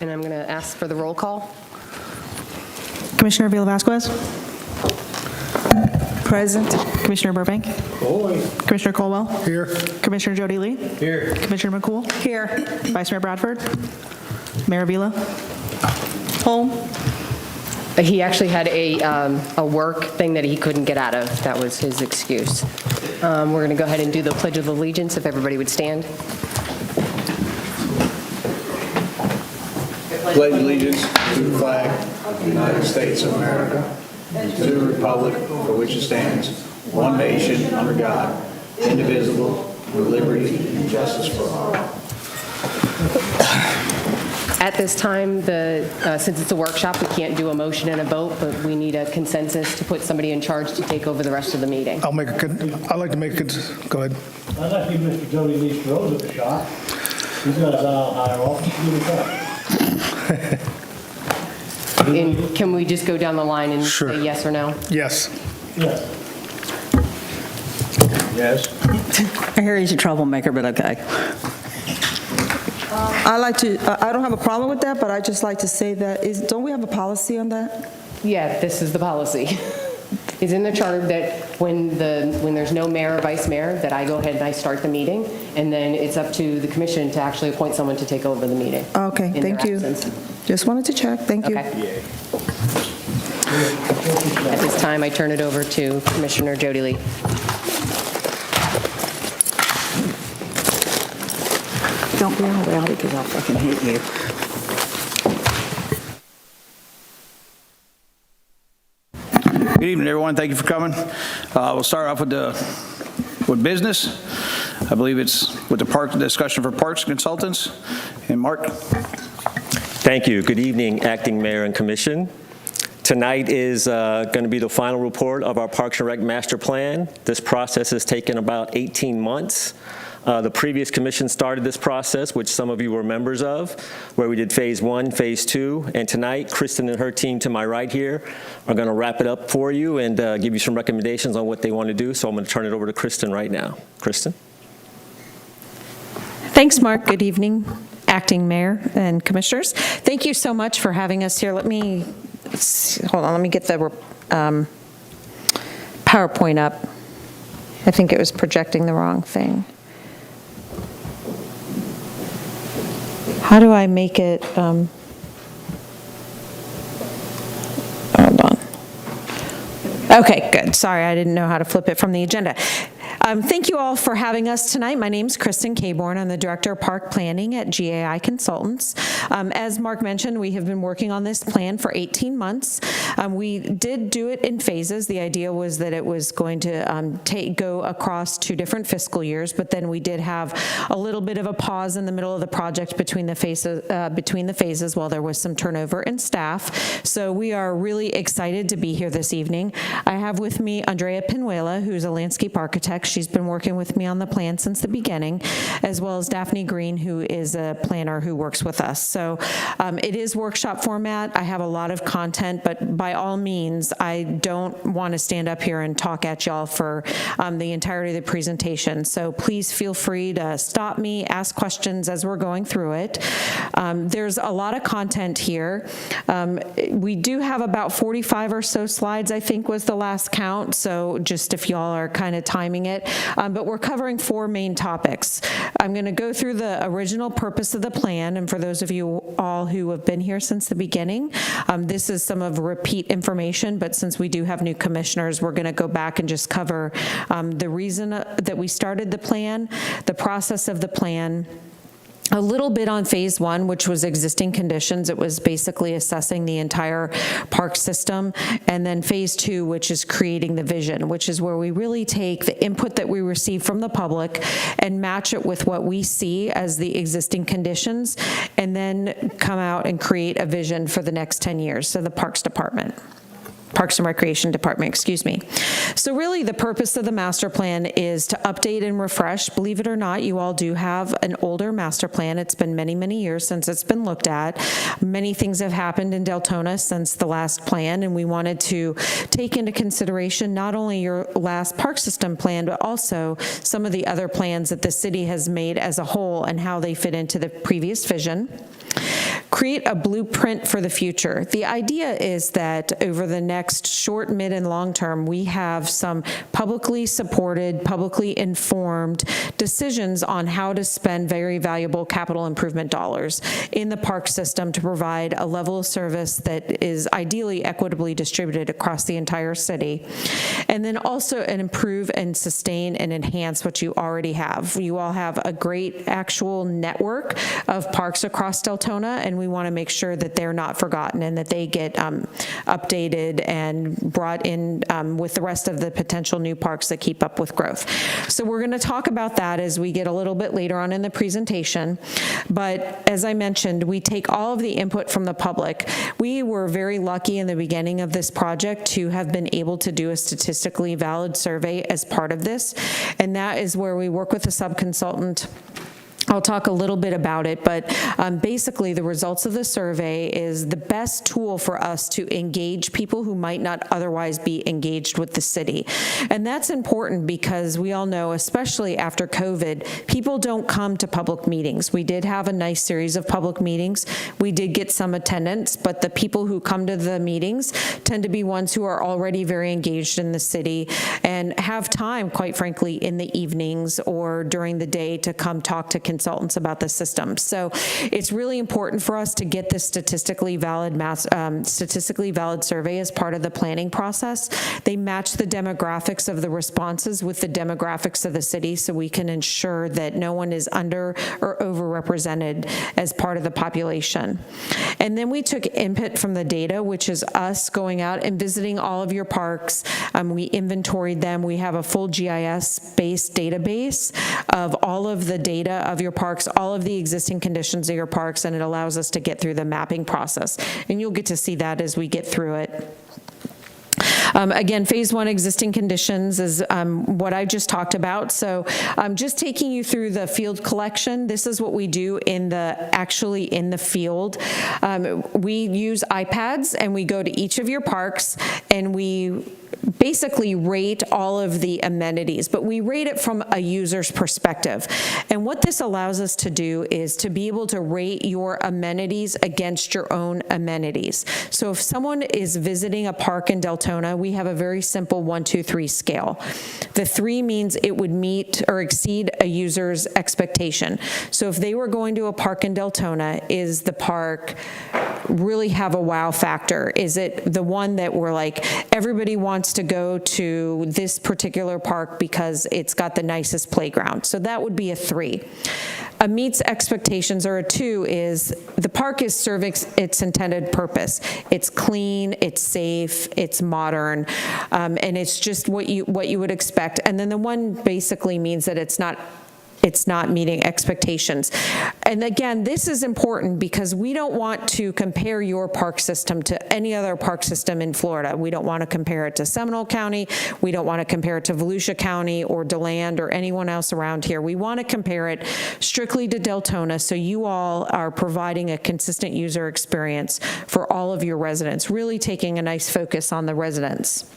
And I'm going to ask for the roll call. Commissioner Villa-Vasquez? Present. Commissioner Burbank? Commissioner Colwell? Here. Commissioner Jody Lee? Here. Commissioner McCool? Here. Vice Mayor Bradford? Mayor Vila? Home. He actually had a work thing that he couldn't get out of. That was his excuse. We're going to go ahead and do the Pledge of Allegiance, if everybody would stand. Pledge allegiance to the flag of the United States of America, and to the republic for which it stands, one nation, under God, indivisible, with liberty and justice for all. At this time, since it's a workshop, we can't do a motion and a vote, but we need a consensus to put somebody in charge to take over the rest of the meeting. I'd like to make it, go ahead. I'd like to give Mr. Jody Lee Strode a shot. He's got his eye on higher office to give it a shot. And can we just go down the line and Sure. say yes or no? Yes. Yes. Yes. I hear he's a troublemaker, but okay. I don't have a problem with that, but I just like to say that, don't we have a policy on that? Yeah, this is the policy. It's in the charter that when there's no mayor or vice mayor, that I go ahead and I start the meeting, and then it's up to the commission to actually appoint someone to take over the meeting. Okay, in thank their you. absence. Just wanted to check, thank you. Okay. At this time, I turn it over to Commissioner Jody Lee. Don't be all rowdy because I'll fucking hate you. Good evening, everyone. Thank you for coming. We'll start off with business. I believe it's with the park discussion for parks consultants. And Mark. Thank you. Good evening, Acting Mayor and Commission. Tonight is going to be the final report of our Parks and Rec Master Plan. This process has taken about 18 months. The previous commission started this process, which some of you were members of, where we did phase 1, phase 2, and tonight, Kristen and her team to my right here are going to wrap it up for you and give you some recommendations on what they want to do. So I'm going to turn it over to Kristen right now. Kristen? Thanks, Mark. Good evening, Acting Mayor and Commissioners. Thank you so much for having us here. Let me get the PowerPoint up. I think it was projecting the wrong thing. How do I make it, hold on. Okay, good. Sorry, I didn't know how to flip it from the agenda. Thank you all for having us tonight. My name is Kristen Caborn. I'm the Director of Park Planning at GAI Consultants. As Mark mentioned, we have been working on this plan for 18 months. We did do it in phases. The idea was that it was going to go across 2 different fiscal years, but then we did have a little bit of a pause in the middle of the project between the phases while there was some turnover in staff. So we are really excited to be here this evening. I have with me Andrea Pinuela, who's a landscape architect. She's been working with me on the plan since the beginning, as well as Daphne Green, who is a planner who works with us. So it is workshop format. I have a lot of content, but by all means, I don't want to stand up here and talk at y'all for the entirety of the presentation. So please feel free to stop me, ask questions as we're going through it. There's a lot of content here. We do have about 45 or so slides, I think was the last count. So just if y'all are kind of timing it. But we're covering 4 main topics. I'm going to go through the original purpose of the plan, and for those of you all who have been here since the beginning, this is some of repeat information, but since we do have new commissioners, we're going to go back and just cover the reason that we started the plan, the process of the plan, a little bit on phase 1, which was existing conditions. It was basically assessing the entire park system. And then phase 2, which is creating the vision, which is where we really take the input that we receive from the public and match it with what we see as the existing conditions, and then come out and create a vision for the next 10 years. So the Parks and Recreation Department, excuse me. So really the purpose of the master plan is to update and refresh. Believe it or not, you all do have an older master plan. It's been many, many years since it's been looked at. Many things have happened in Deltona since the last plan, and we wanted to take into consideration not only your last park system plan, but also some of the other plans that the city has made as a whole and how they fit into the previous vision. create a blueprint for the future. The idea is that over the next short, mid, and long term, we have some publicly supported, publicly informed decisions on how to spend very valuable capital improvement dollars in the park system to provide a level of service that is ideally equitably distributed across the entire city. And then also improve and sustain and enhance what you already have. You all have a great actual network of parks across Deltona, and we want to make sure that they're not forgotten and that they get updated and brought in with the rest of the potential new parks that keep up with growth. So we're going to talk about that as we get a little bit later on in the presentation. But as I mentioned, we take all of the input from the public. We were very lucky in the beginning of this project to have been able to do a statistically valid survey as part of this, and that is where we work with a subconsultant. I'll talk a little bit about it, but basically the results of the survey is the best tool for us to engage people who might not otherwise be engaged with the city. And that's important because we all know, especially after COVID, people don't come to public meetings. We did have a nice series of public meetings. We did get some attendance, but the people who come to the meetings tend to be ones who are already very engaged in the city and have time, quite frankly, in the evenings or during the day to come talk to consultants about the system. So it's really important for us to get this statistically valid survey as part of the planning process. They match the demographics of the responses with the demographics of the city so we can ensure that no one is under or overrepresented as part of the population. And then we took input from the data, which is us going out and visiting all of your parks. We inventoried them. We have a full GIS-based database of all of the data of your parks, all of the existing conditions of your parks, and it allows us to get through the mapping process. And you'll get to see that as we get through it. Again, phase one existing conditions is what I just talked about. So just taking you through the field collection, this is what we do actually in the field. We use iPads and we go to each of your parks and we basically rate all of the amenities, but we rate it from a user's perspective. And what this allows us to do is to be able to rate your amenities against your own amenities. So if someone is visiting a park in Deltona, we have a very simple 1, 2, 3 scale. The 3 means it would meet or exceed a user's expectation. So if they were going to a park in Deltona, is the park really have a wow factor? Is it the one that we're like, everybody wants to go to this particular park because it's got the nicest playground? So that would be a 3. A meets expectations, or a 2, is the park is serving its intended purpose. It's clean, it's safe, it's modern, and it's just what you would expect. And then the 1 basically means that it's not meeting expectations. And again, this is important because we don't want to compare your park system to any other park system in Florida. We don't want to compare it to Seminole County. We don't want to compare it to Volusia County or DeLand or anyone else around here. We want to compare it strictly to Deltona so you all are providing a consistent user experience for all of your residents, really taking a nice focus on the residents.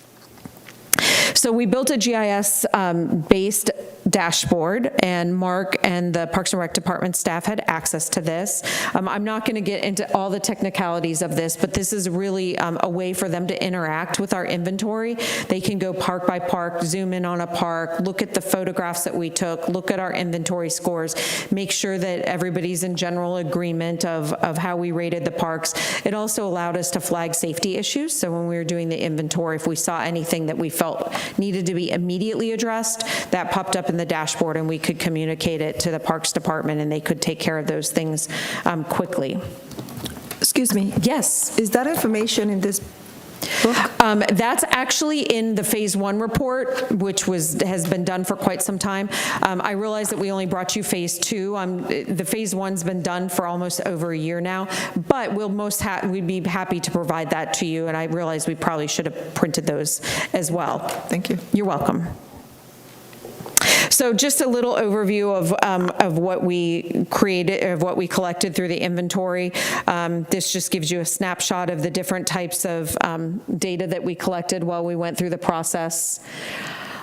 So we built a GIS-based dashboard, and Mark and the Parks and Rec Department staff had access to this. I'm not going to get into all the technicalities of this, but this is really a way for them to interact with our inventory. They can go park by park, zoom in on a park, look at the photographs that we took, look at our inventory scores, make sure that everybody's in general agreement of how we rated the parks. It also allowed us to flag safety issues. So when we were doing the inventory, if we saw anything that we felt needed to be immediately addressed, that popped up in the dashboard and we could communicate it to the Parks Department and they could take care of those things quickly. Excuse me. Yes. Is that information in this book? That's actually in the phase 1 report, which has been done for quite some time. I realize that we only brought you phase 2. The phase 1's been done for almost over a year now, but we'd be happy to provide that to you. And I realize we probably should have printed those as well. Thank you. You're welcome. So just a little overview of what we created, of what we collected through the inventory. This just gives you a snapshot of the different types of data that we collected while we went through the process.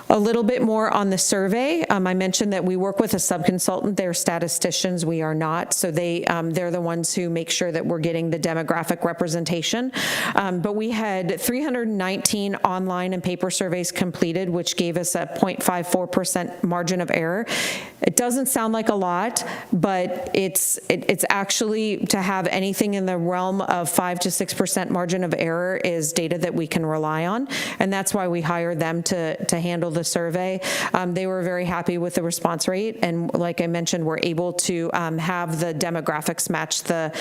A little bit more on the survey. I mentioned that we work with a subconsultant. They're statisticians. We are not. So they're the ones who make sure that we're getting the demographic representation. But we had 319 online and paper surveys completed, which gave us a 0.54% margin of error. It doesn't sound like a lot, but it's actually, to have anything in the realm of 5 to 6% margin of error is data that we can rely on. And that's why we hired them to handle the survey. They were very happy with the response rate, and like I mentioned, we're able to have the demographics match the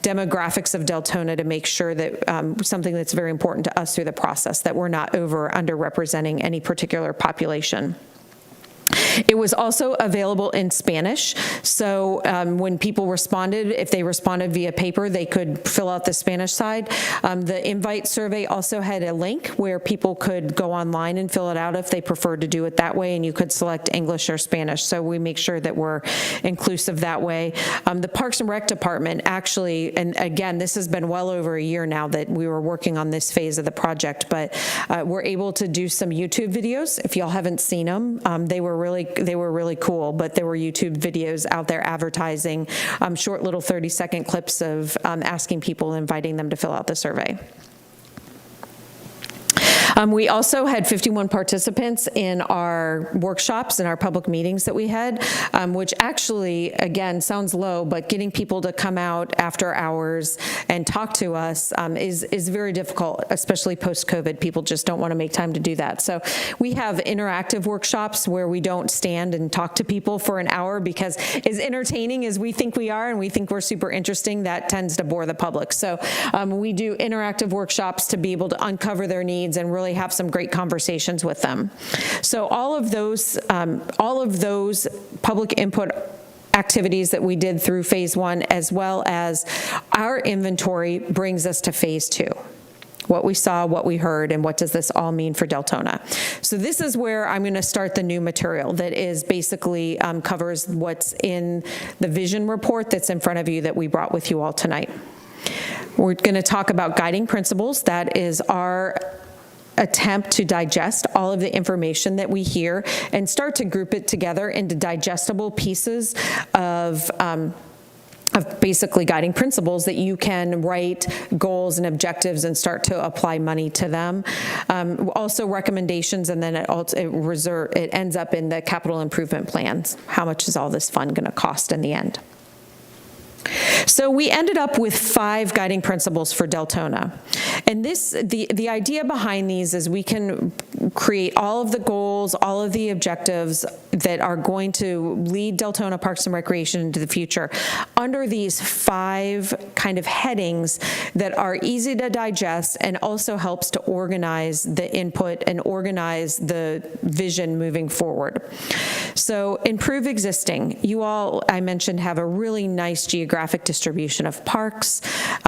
demographics of Deltona to make sure that something that's very important to us through the process, that we're not underrepresenting any particular population. It was also available in Spanish, so when people responded, if they responded via paper, they could fill out the Spanish side. The invite survey also had a link where people could go online and fill it out if they preferred to do it that way, and you could select English or Spanish, so we make sure that we're inclusive that way. The Parks and Rec Department actually, and again, this has been well over a year now that we were working on this phase of the project, but we're able to do some YouTube videos. If y'all haven't seen them, they were really cool, but there were YouTube videos out there advertising short little 30-second clips of asking people, inviting them to fill out the survey. We also had 51 participants in our workshops and our public meetings that we had, which actually, again, sounds low, but getting people to come out after hours and talk to us is very difficult, especially post-COVID. People just don't want to make time to do that. So we have interactive workshops where we don't stand and talk to people for an hour, because as entertaining as we think we are and we think we're super interesting, that tends to bore the public. So we do interactive workshops to be able to uncover their needs and really have some great conversations with them. So all of those public input activities that we did through phase 1, as well as our inventory, brings us to phase 2. What we saw, what we heard, and what does this all mean for Deltona? So this is where I'm going to start the new material that is basically covers what's in the vision report that's in front of you that we brought with you all tonight. We're going to talk about guiding principles. That is our attempt to digest all of the information that we hear and start to group it together into digestible pieces of basically guiding principles that you can write goals and objectives and start to apply money to them. Also recommendations, and then it ends up in the capital improvement plans. How much is all this fund going to cost in the end? So we ended up with 5 guiding principles for Deltona. And the idea behind these is we can create all of the goals, all of the objectives that are going to lead Deltona Parks and Recreation into the future under these 5 kind of headings that are easy to digest and also helps to organize the input and organize the vision moving forward. So improve existing. You all, I mentioned, have a really nice geographic distribution of parks.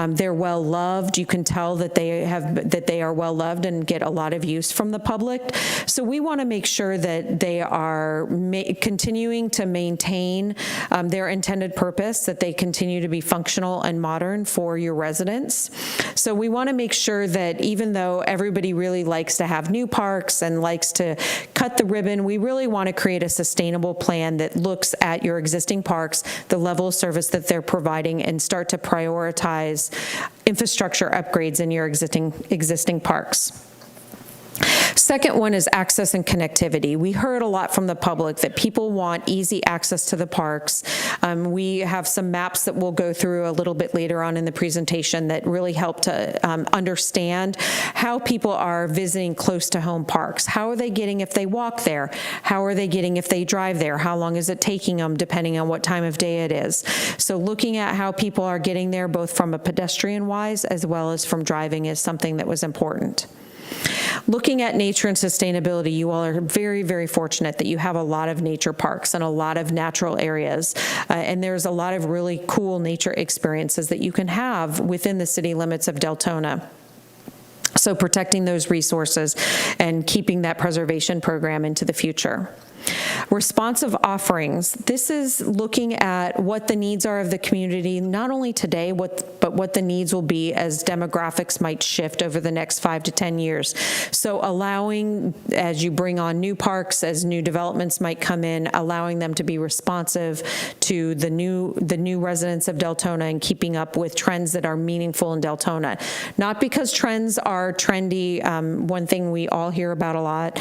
They're well loved. You can tell that they are well loved and get a lot of use from the public. So we want to make sure that they are continuing to maintain their intended purpose, that they continue to be functional and modern for your residents. So we want to make sure that even though everybody really likes to have new parks and likes to cut the ribbon, we really want to create a sustainable plan that looks at your existing parks, the level of service that they're providing, and start to prioritize infrastructure upgrades in your existing parks. Second one is access and connectivity. We heard a lot from the public that people want easy access to the parks. We have some maps that we'll go through a little bit later on in the presentation that really help to understand how people are visiting close to home parks. How are they getting if they walk there? How are they getting if they drive there? How long is it taking them depending on what time of day it is? So looking at how people are getting there both from a pedestrian-wise as well as from driving is something that was important. Looking at nature and sustainability, you all are very, very fortunate that you have a lot of nature parks and a lot of natural areas. And there's a lot of really cool nature experiences that you can have within the city limits of Deltona. So protecting those resources and keeping that preservation program into the future. Responsive offerings. This is looking at what the needs are of the community, not only today, but what the needs will be as demographics might shift over the next 5 to 10 years. So allowing, as you bring on new parks, as new developments might come in, allowing them to be responsive to the new residents of Deltona and keeping up with trends that are meaningful in Deltona. Not because trends are trendy. One thing we all hear about a lot,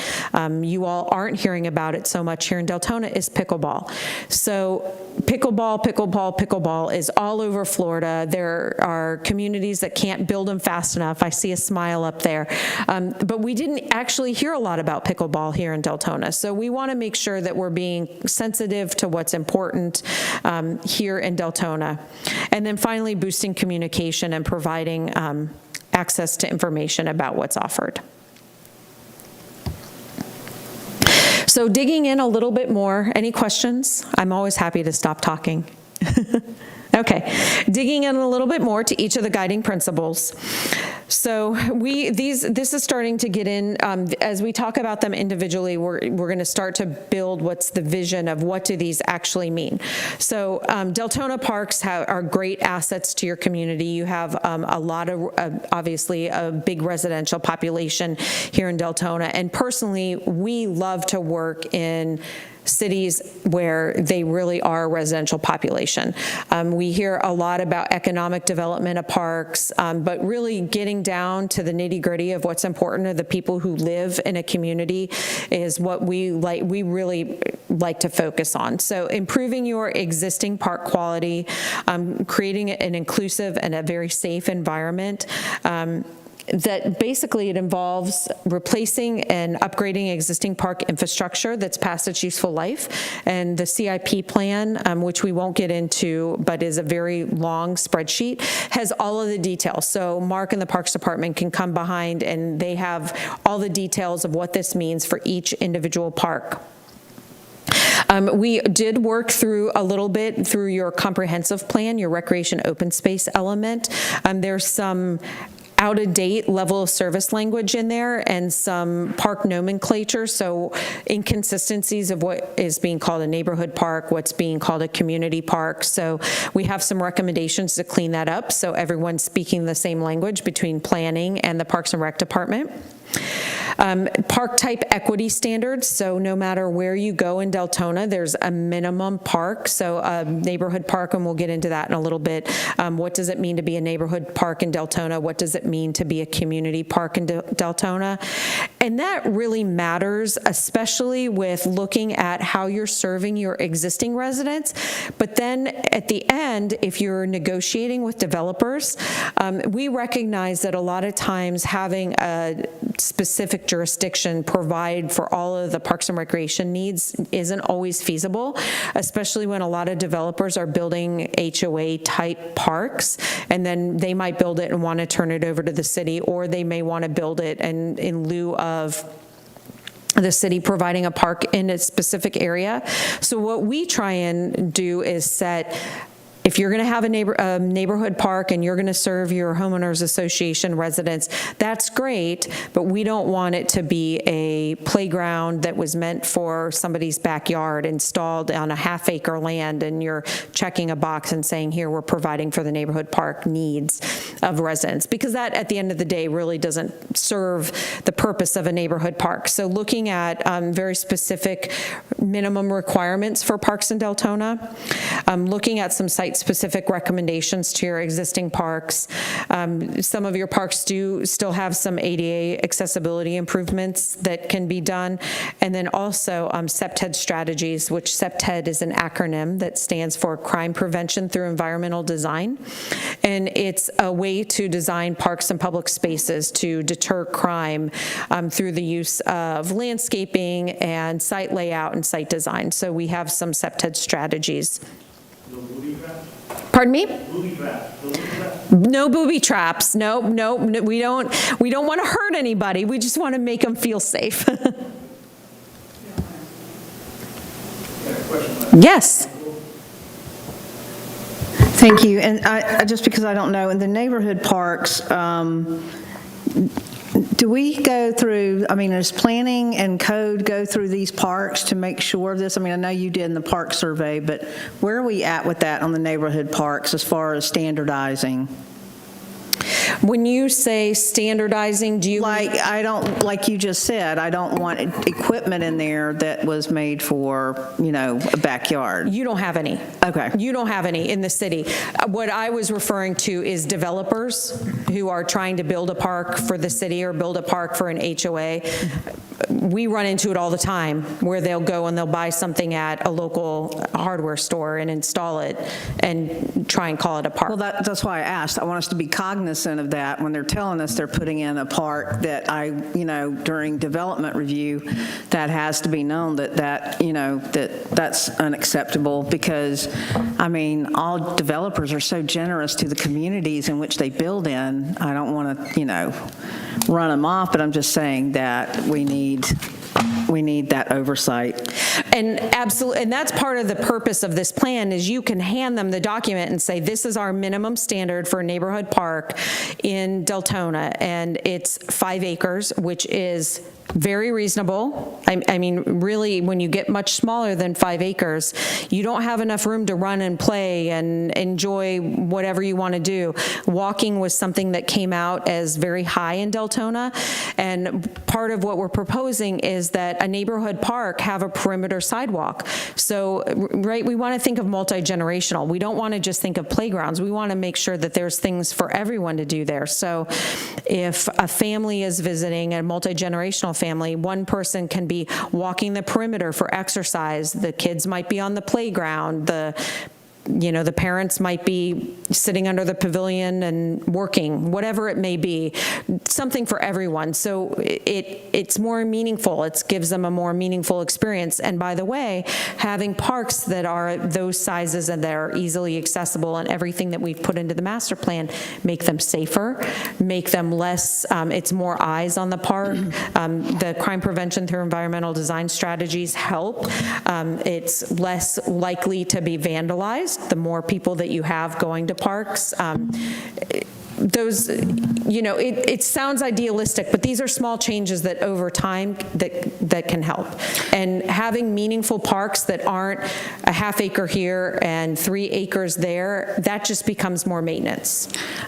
you all aren't hearing about it so much here in Deltona, is pickleball. So pickleball is all over Florida. There are communities that can't build them fast enough. I see a smile up there. But we didn't actually hear a lot about pickleball here in Deltona. So we want to make sure that we're being sensitive to what's important here in Deltona. And then finally, boosting communication and providing access to information about what's offered. So digging in a little bit more, any questions? I'm always happy to stop talking. Okay, digging in a little bit more to each of the guiding principles. So this is starting to get in, as we talk about them individually, we're going to start to build what's the vision of what do these actually mean. So Deltona parks are great assets to your community. You have a lot of, obviously, a big residential population here in Deltona. And personally, we love to work in cities where they really are a residential population. We hear a lot about economic development of parks, but really getting down to the nitty-gritty of what's important to the people who live in a community is what we really like to focus on. So improving your existing park quality, creating an inclusive and a very safe environment, that basically it involves replacing and upgrading existing park infrastructure that's past its useful life. And the CIP plan, which we won't get into, but is a very long spreadsheet, has all of the details. So Mark and the Parks Department can come behind and they have all the details of what this means for each individual park. We did work through a little bit through your comprehensive plan, your recreation open space element. There's some out-of-date level of service language in there and some park nomenclature, so inconsistencies of what is being called a neighborhood park, what's being called a community park. So we have some recommendations to clean that up so everyone's speaking the same language between planning and the Parks and Rec Department. Park type equity standards, so no matter where you go in Deltona, there's a minimum park, so a neighborhood park, and we'll get into that in a little bit. What does it mean to be a neighborhood park in Deltona? What does it mean to be a community park in Deltona? And that really matters, especially with looking at how you're serving your existing residents. But then at the end, if you're negotiating with developers, we recognize that a lot of times having a specific jurisdiction provide for all of the parks and recreation needs isn't always feasible, especially when a lot of developers are building HOA type parks, and then they might build it and want to turn it over to the city, or they may want to build it and in lieu of the city providing a park in a specific area. So what we try and do is set, if you're going to have a neighborhood park and you're going to serve your homeowners association residents, that's great, but we don't want it to be a playground that was meant for somebody's backyard installed on a half-acre land, and you're checking a box and saying, here, we're providing for the neighborhood park needs of residents, because that, at the end of the day, really doesn't serve the purpose of a neighborhood park. So looking at very specific minimum requirements for parks in Deltona, looking at some site-specific recommendations to your existing parks. Some of your parks do still have some ADA accessibility improvements that can be done. And then also CPTED strategies, which CPTED is an acronym that stands for Crime Prevention Through Environmental Design. And it's a way to design parks and public spaces to deter crime through the use of landscaping and site layout and site design. So we have some CPTED strategies. Pardon me? Booby traps. No booby traps. No, we don't want to hurt anybody. We just want to make them feel safe. Yes. Thank you. And I just because I don't know, in the neighborhood parks, do Do we go through, I mean, does planning and code go through these parks to make sure of this? I mean, I know you did in the park survey, but where are we at with that on the neighborhood parks as far as standardizing? When you say standardizing, do you? Like you just said, I don't want equipment in there that was made for, a backyard. You don't have any. Okay. You don't have any in the city. What I was referring to is developers who are trying to build a park for the city or build a park for an HOA. We run into it all the time where they'll go and they'll buy something at a local hardware store and install it and try and call it a park. Well, that's why I asked. I want us to be cognizant of that when they're telling us they're putting in a park that during development review, that has to be known that's unacceptable because, I mean, all developers are so generous to the communities in which they build in. I don't want to, run them off, but I'm just saying that we need that oversight. And absolutely, and that's part of the purpose of this plan is you can hand them the document and say, this is our minimum standard for a neighborhood park in Deltona, and it's 5 acres, which is very reasonable. I mean, really, when you get much smaller than 5 acres, you don't have enough room to run and play and enjoy whatever you want to do. Walking was something that came out as very high in Deltona, and part of what we're proposing is that a neighborhood park have a perimeter sidewalk. So, right, we want to think of multi-generational. We don't want to just think of playgrounds. We want to make sure that there's things for everyone to do there. So if a family is visiting, a multi-generational family, one person can be walking the perimeter for exercise. The kids might be on the playground. The parents might be sitting under the pavilion and working, whatever it may be, something for everyone. So it's more meaningful. It gives them a more meaningful experience. And by the way, having parks that are those sizes and that are easily accessible and everything that we've put into the master plan make them safer, make them less, it's more eyes on the park. The crime prevention through environmental design strategies help. It's less likely to be vandalized the more people that you have going to parks. It sounds idealistic, but these are small changes that over time that can help. And having meaningful parks that aren't a half acre here and 3 acres there, that just becomes more maintenance.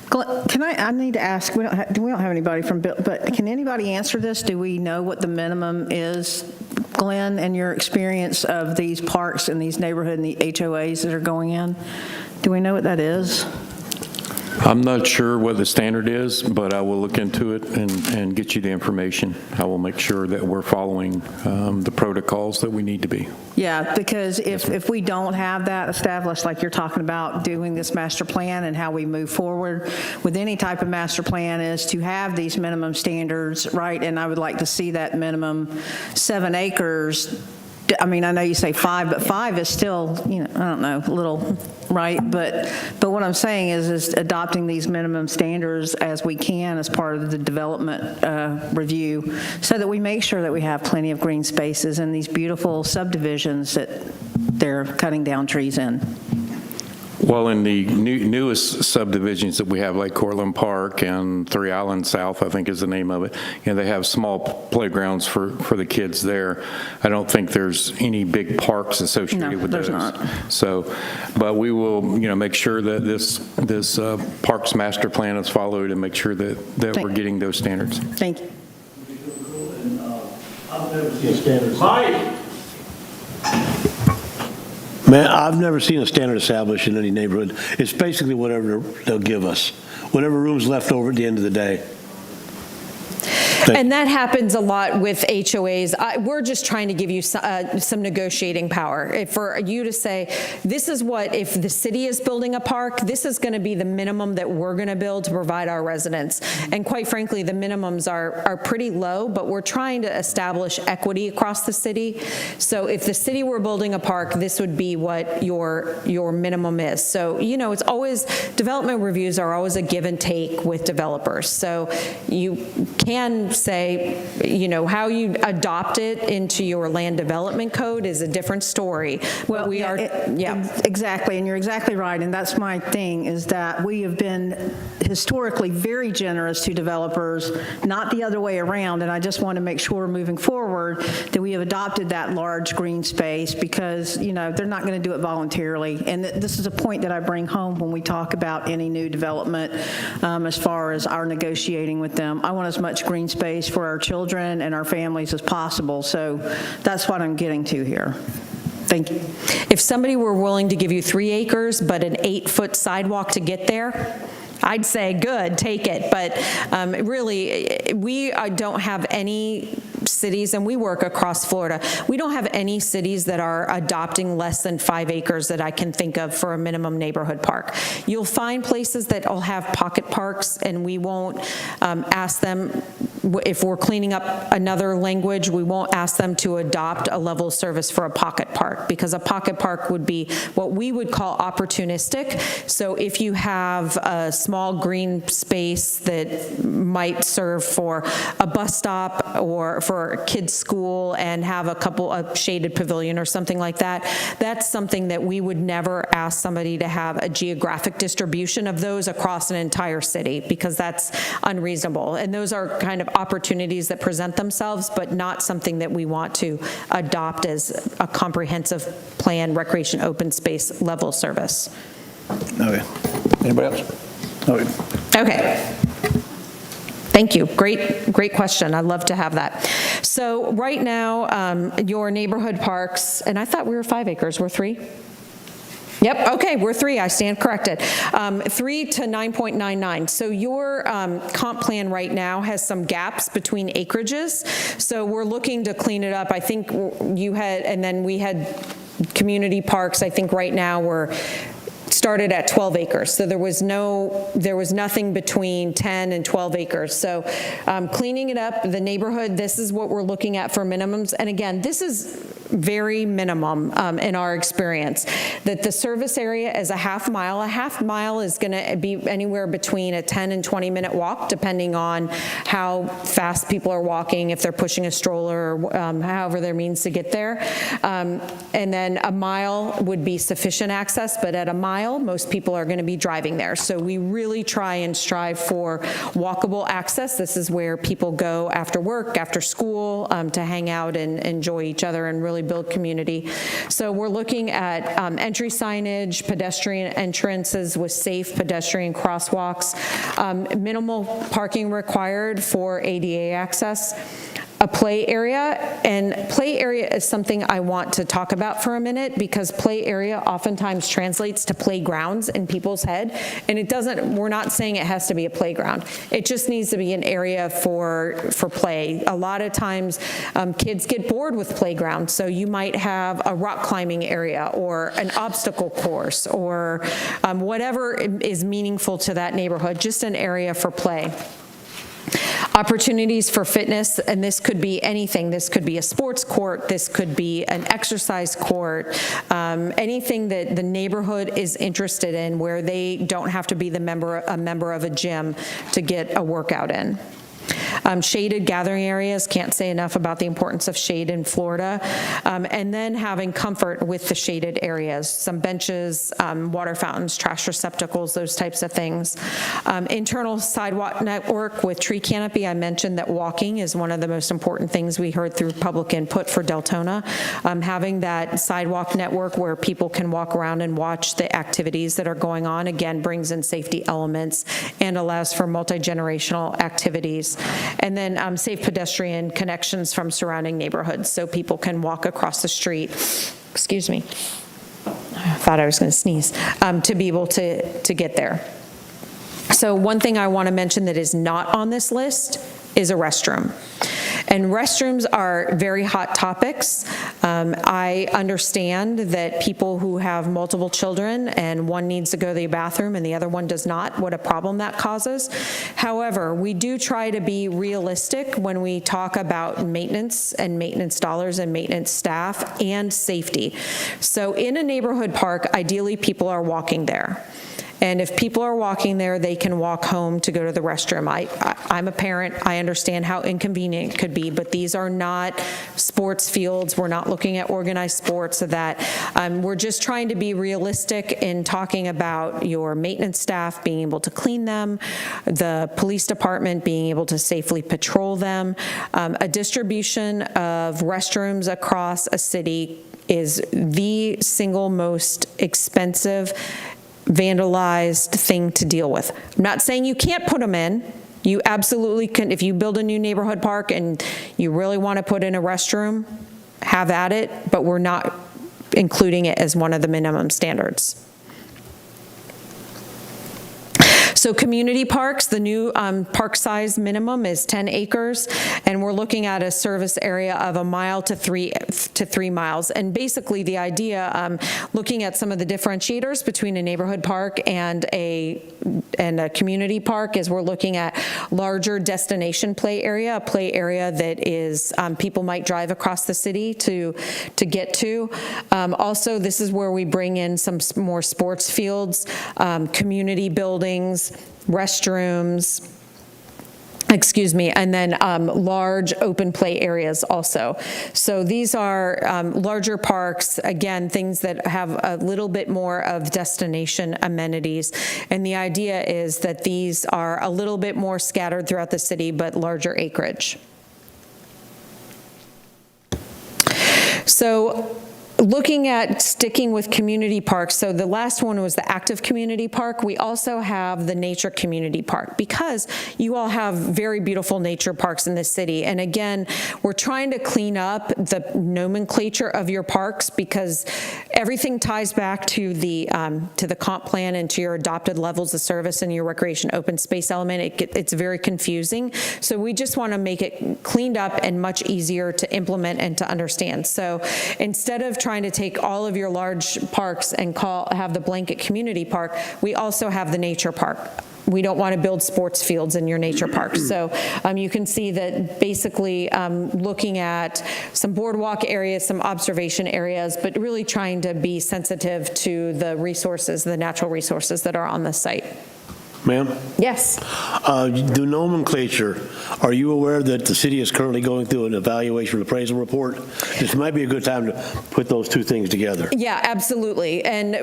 Can I need to ask, we don't have anybody from, but can anybody answer this? Do we know what the minimum is, Glenn, in your experience of these parks and these neighborhood and the HOAs that are going in? Do we know what that is? I'm not sure what the standard is, but I will look into it and get you the information. I will make sure that we're following the protocols that we need to be. Yeah, because if we don't have that established, like you're talking about doing this master plan and how we move forward with any type of master plan is to have these minimum standards, right? And I would like to see that minimum 7 acres. I mean, I know you say 5, but 5 is still, I don't know, a little, right? But what I'm saying is adopting these minimum standards as we can as part of the development review so that we make sure that we have plenty of green spaces and these beautiful subdivisions that they're cutting down trees in. Well, in the newest subdivisions that we have, like Cortland Park and 3 Islands South, I think is the name of it, they have small playgrounds for the kids there. I don't think there's any big parks associated with those. No, there's not. So, but we will, make sure that this Parks Master Plan is followed and make sure that we're getting those standards. Thank you. I've never seen standards. Man, I've never seen a standard established in any neighborhood. It's basically whatever they'll give us, whatever room's left over at the end of the day. And that happens a lot with HOAs. We're just trying to give you some negotiating power. For you to say, this is what, if the city is building a park, this is going to be the minimum that we're going to build to provide our residents. And quite frankly, the minimums are pretty low, but we're trying to establish equity across the city. So if the city were building a park, this would be what your minimum is. So, it's always, development reviews are always a give and take with developers. So you can say, how you adopt it into your land development code is a different story. But we are, Exactly, and you're exactly right, and that's my thing, is that we have been historically very generous to developers, not the other way around, and I just want to make sure moving forward that we have adopted that large green space, because, they're not going to do it voluntarily, and this is a point that I bring home when we talk about any new development as far as our negotiating with them. I want as much green space for our children and our families as possible, so that's what I'm getting to here. Thank you. If somebody were willing to give you 3 acres but an 8-foot sidewalk to get there, I'd say, good, take it. But really, we don't have any cities, and we work across Florida, we don't have any cities that are adopting less than 5 acres that I can think of for a minimum neighborhood park. You'll find places that will have pocket parks, and we won't ask them, if we're cleaning up another language, we won't ask them to adopt a level of service for a pocket park, because a pocket park would be what we would call opportunistic. So if you have a small green space that might serve for a bus stop or for a kid's school and have a shaded pavilion or something like that, that's something that we would never ask somebody to have a geographic distribution of those across an entire city, because that's unreasonable. And those are kind of opportunities that present themselves, but not something that we want to adopt as a comprehensive plan, recreation, open space level service. Okay. Anybody else? Okay. Thank you. Great question. I'd love to have that. So right now, your neighborhood parks, and I thought we were 5 acres, we're 3? Yep, okay, we're 3, I stand corrected. 3 to 9.99. So your comp plan right now has some gaps between acreages. So we're looking to clean it up. I think you had, and then we had community parks, I think right now we're started at 12 acres. So there was nothing between 10 and 12 acres. So cleaning it up, the neighborhood, this is what we're looking at for minimums. And again, this is very minimum in our experience, that the service area is a half mile. A half mile is going to be anywhere between a 10 and 20 minute walk, depending on how fast people are walking, if they're pushing a stroller, or however their means to get there. And then a mile would be sufficient access, but at a mile, most people are going to be driving there. So we really try and strive for walkable access. This is where people go after work, after school, to hang out and enjoy each other and really build community. So we're looking at entry signage, pedestrian entrances with safe pedestrian crosswalks, minimal parking required for ADA access, a play area, and play area is something I want to talk about for a minute, because play area oftentimes translates to playgrounds in people's head, and it doesn't, we're not saying it has to be a playground. It just needs to be an area for play. A lot of times kids get bored with playgrounds, so you might have a rock climbing area or an obstacle course or whatever is meaningful to that neighborhood, just an area for play. Opportunities for fitness, and this could be anything. This could be a sports court, this could be an exercise court, anything that the neighborhood is interested in where they don't have to be a member of a gym to get a workout in. Shaded gathering areas, can't say enough about the importance of shade in Florida. And then having comfort with the shaded areas, some benches, water fountains, trash receptacles, those types of things. Internal sidewalk network with tree canopy. I mentioned that walking is one of the most important things we heard through public input for Deltona. Having that sidewalk network where people can walk around and watch the activities that are going on, again, brings in safety elements and allows for multi-generational activities. And then safe pedestrian connections from surrounding neighborhoods so people can walk across the street, excuse me, I thought I was going to sneeze, to be able to get there. So one thing I want to mention that is not on this list is a restroom. And restrooms are very hot topics. I understand that people who have multiple children and one needs to go to the bathroom and the other one does not, what a problem that causes. However, we do try to be realistic when we talk about maintenance and maintenance dollars and maintenance staff and safety. So in a neighborhood park, ideally people are walking there. And if people are walking there, they can walk home to go to the restroom. I'm a parent. I understand how inconvenient it could be, but these are not sports fields. We're not looking at organized sports, so that we're just trying to be realistic in talking about your maintenance staff being able to clean them, the police department being able to safely patrol them. A distribution of restrooms across a city is the single most expensive, vandalized thing to deal with. I'm not saying you can't put them in. You absolutely can. If you build a new neighborhood park and you really want to put in a restroom, have at it, but we're not including it as one of the minimum standards. So community parks, the new park size minimum is 10 acres, and we're looking at a service area of 1 mile to 3 miles. And basically the idea, looking at some of the differentiators between a neighborhood park and a community park, is we're looking at larger destination play area, a play area that is people might drive across the city to get to. Also, this is where we bring in some more sports fields, community buildings, restrooms, and then large open play areas also. So these are larger parks, again, things that have a little bit more of destination amenities. And the idea is that these are a little bit more scattered throughout the city, but larger acreage. So looking at sticking with community parks, so the last one was the active community park. We also have the nature community park, because you all have very beautiful nature parks in this city. And again, we're trying to clean up the nomenclature of your parks, because everything ties back to the comp plan and to your adopted levels of service and your recreation open space element. It's very confusing. So we just want to make it cleaned up and much easier to implement and to understand. So instead of trying to take all of your large parks and have the blanket community park, we also have the nature park. We don't want to build sports fields in your nature parks. So you can see that basically looking at some boardwalk areas, some observation areas, but really trying to be sensitive to the resources, the natural resources that are on the site. Ma'am? Yes. The nomenclature, are you aware that the city is currently going through an evaluation appraisal report? This might be a good time to put those two things together. Yeah, absolutely. And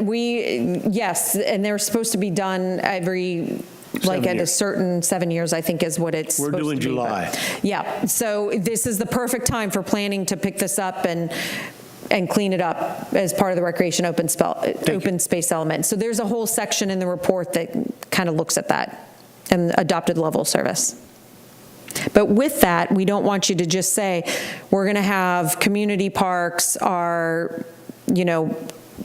yes, and they're supposed to be done every, like at a certain 7 years, I think is what it's supposed to be. We're doing July. Yeah, so this is the perfect time for planning to pick this up and clean it up as part of the recreation open space element. So there's a whole section in the report that kind of looks at that and adopted level service. But with that, we don't want you to just say, we're going to have community parks are,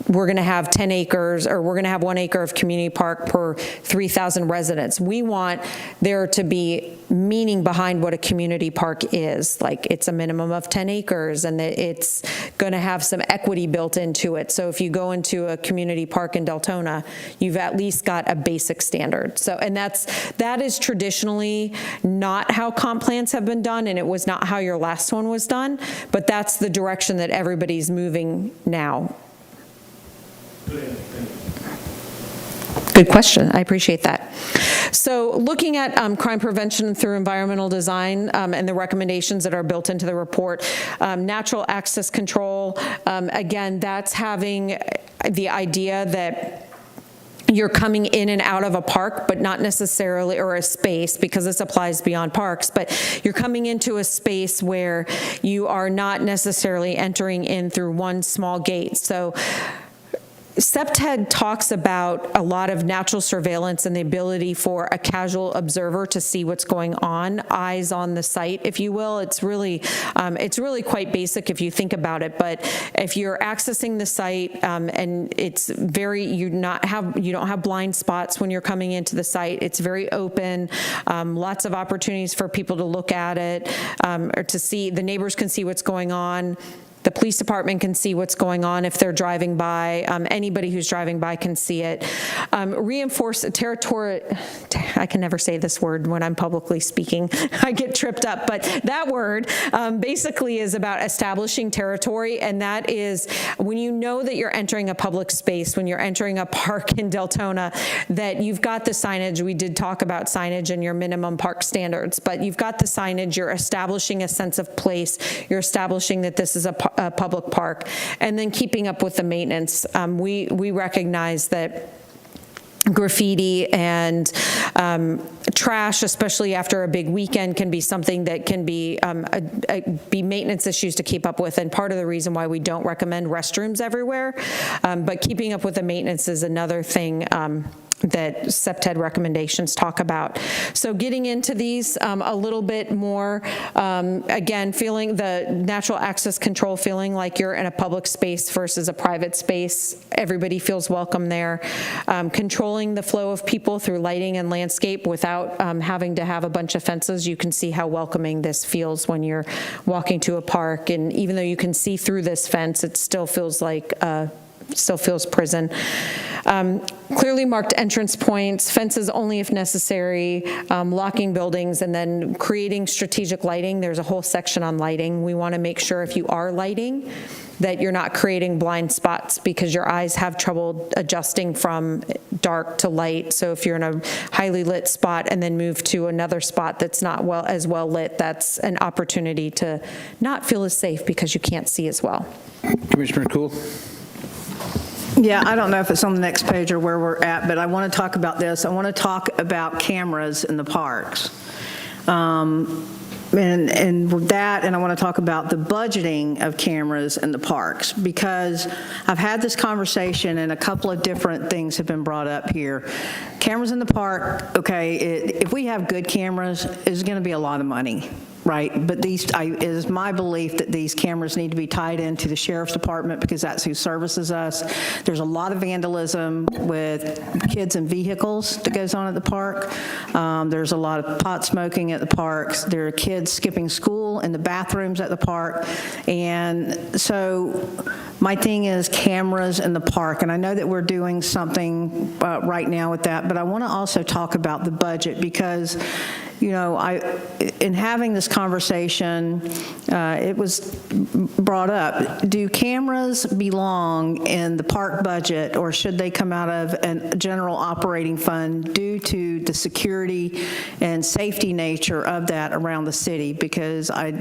we're going to have 10 acres, or we're going to have 1 acre of community park per 3,000 residents. We want there to be meaning behind what a community park is. Like, it's a minimum of 10 acres, and that it's going to have some equity built into it. So if you go into a community park in Deltona, you've at least got a basic standard. So, and that is traditionally not how comp plans have been done, and it was not how your last one was done, but that's the direction that everybody's moving now. Good question. I appreciate that. So looking at crime prevention through environmental design and the recommendations that are built into the report, natural access control, again, that's having the idea that you're coming in and out of a park, but not necessarily, or a space, because this applies beyond parks, but you're coming into a space where you are not necessarily entering in through one small gate. So SEPTED talks about a lot of natural surveillance and the ability for a casual observer to see what's going on, eyes on the site, if you will. It's really quite basic if you think about it. But if you're accessing the site and it's very, you don't have blind spots when you're coming into the site. It's very open. Lots of opportunities for people to look at it or to see. The neighbors can see what's going on. The police department can see what's going on if they're driving by. Anybody who's driving by can see it. Reinforce territory. I can never say this word when I'm publicly speaking. I get tripped up. But that word basically is about establishing territory, and that is when you know that you're entering a public space, when you're entering a park in Deltona, that you've got the signage. We did talk about signage and your minimum park standards, but you've got the signage. You're establishing a sense of place. You're establishing that this is a public park, and then keeping up with the maintenance. We recognize that graffiti and trash, especially after a big weekend, can be something that can be maintenance issues to keep up with, and part of the reason why we don't recommend restrooms everywhere. But keeping up with the maintenance is another thing that SEPTED recommendations talk about. So getting into these a little bit more, again, feeling the natural access control, feeling like you're in a public space versus a private space. Everybody feels welcome there. Controlling the flow of people through lighting and landscape without having to have a bunch of fences. You can see how welcoming this feels when you're walking to a park, and even though you can see through this fence, it still feels like prison. Clearly marked entrance points, fences only if necessary, locking buildings, and then creating strategic lighting. There's a whole section on lighting. We want to make sure if you are lighting that you're not creating blind spots, because your eyes have trouble adjusting from dark to light. So if you're in a highly lit spot and then move to another spot that's not as well lit, that's an opportunity to not feel as safe because you can't see as well. Commissioner Cool? Yeah, I don't know if it's on the next page or where we're at, but I want to talk about this. I want to talk about cameras in the parks. And with that, and I want to talk about the budgeting of cameras in the parks, because I've had this conversation and a couple of different things have been brought up here. Cameras in the park, okay, if we have good cameras, it's going to be a lot of money. Right, but it is my belief that these cameras need to be tied into the sheriff's department, because that's who services us. There's a lot of vandalism with kids and vehicles that goes on at the park. There's a lot of pot smoking at the parks. There are kids skipping school in the bathrooms at the park. And so my thing is cameras in the park. And I know that we're doing something right now with that, but I want to also talk about the budget, because you know, in having this conversation, it was brought up, do cameras belong in the park budget, or should they come out of a general operating fund due to the security and safety nature of that around the city? Because I,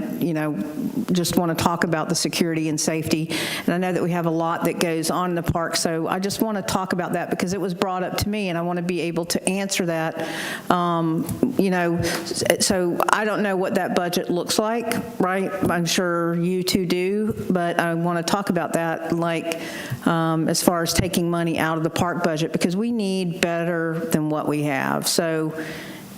just want to talk about the security and safety. And I know that we have a lot that goes on in the park, so I just want to talk about that because it was brought up to me, and I want to be able to answer that, So I don't know what that budget looks like, right? I'm sure you two do, but I want to talk about that, like as far as taking money out of the park budget, because we need better than what we have. So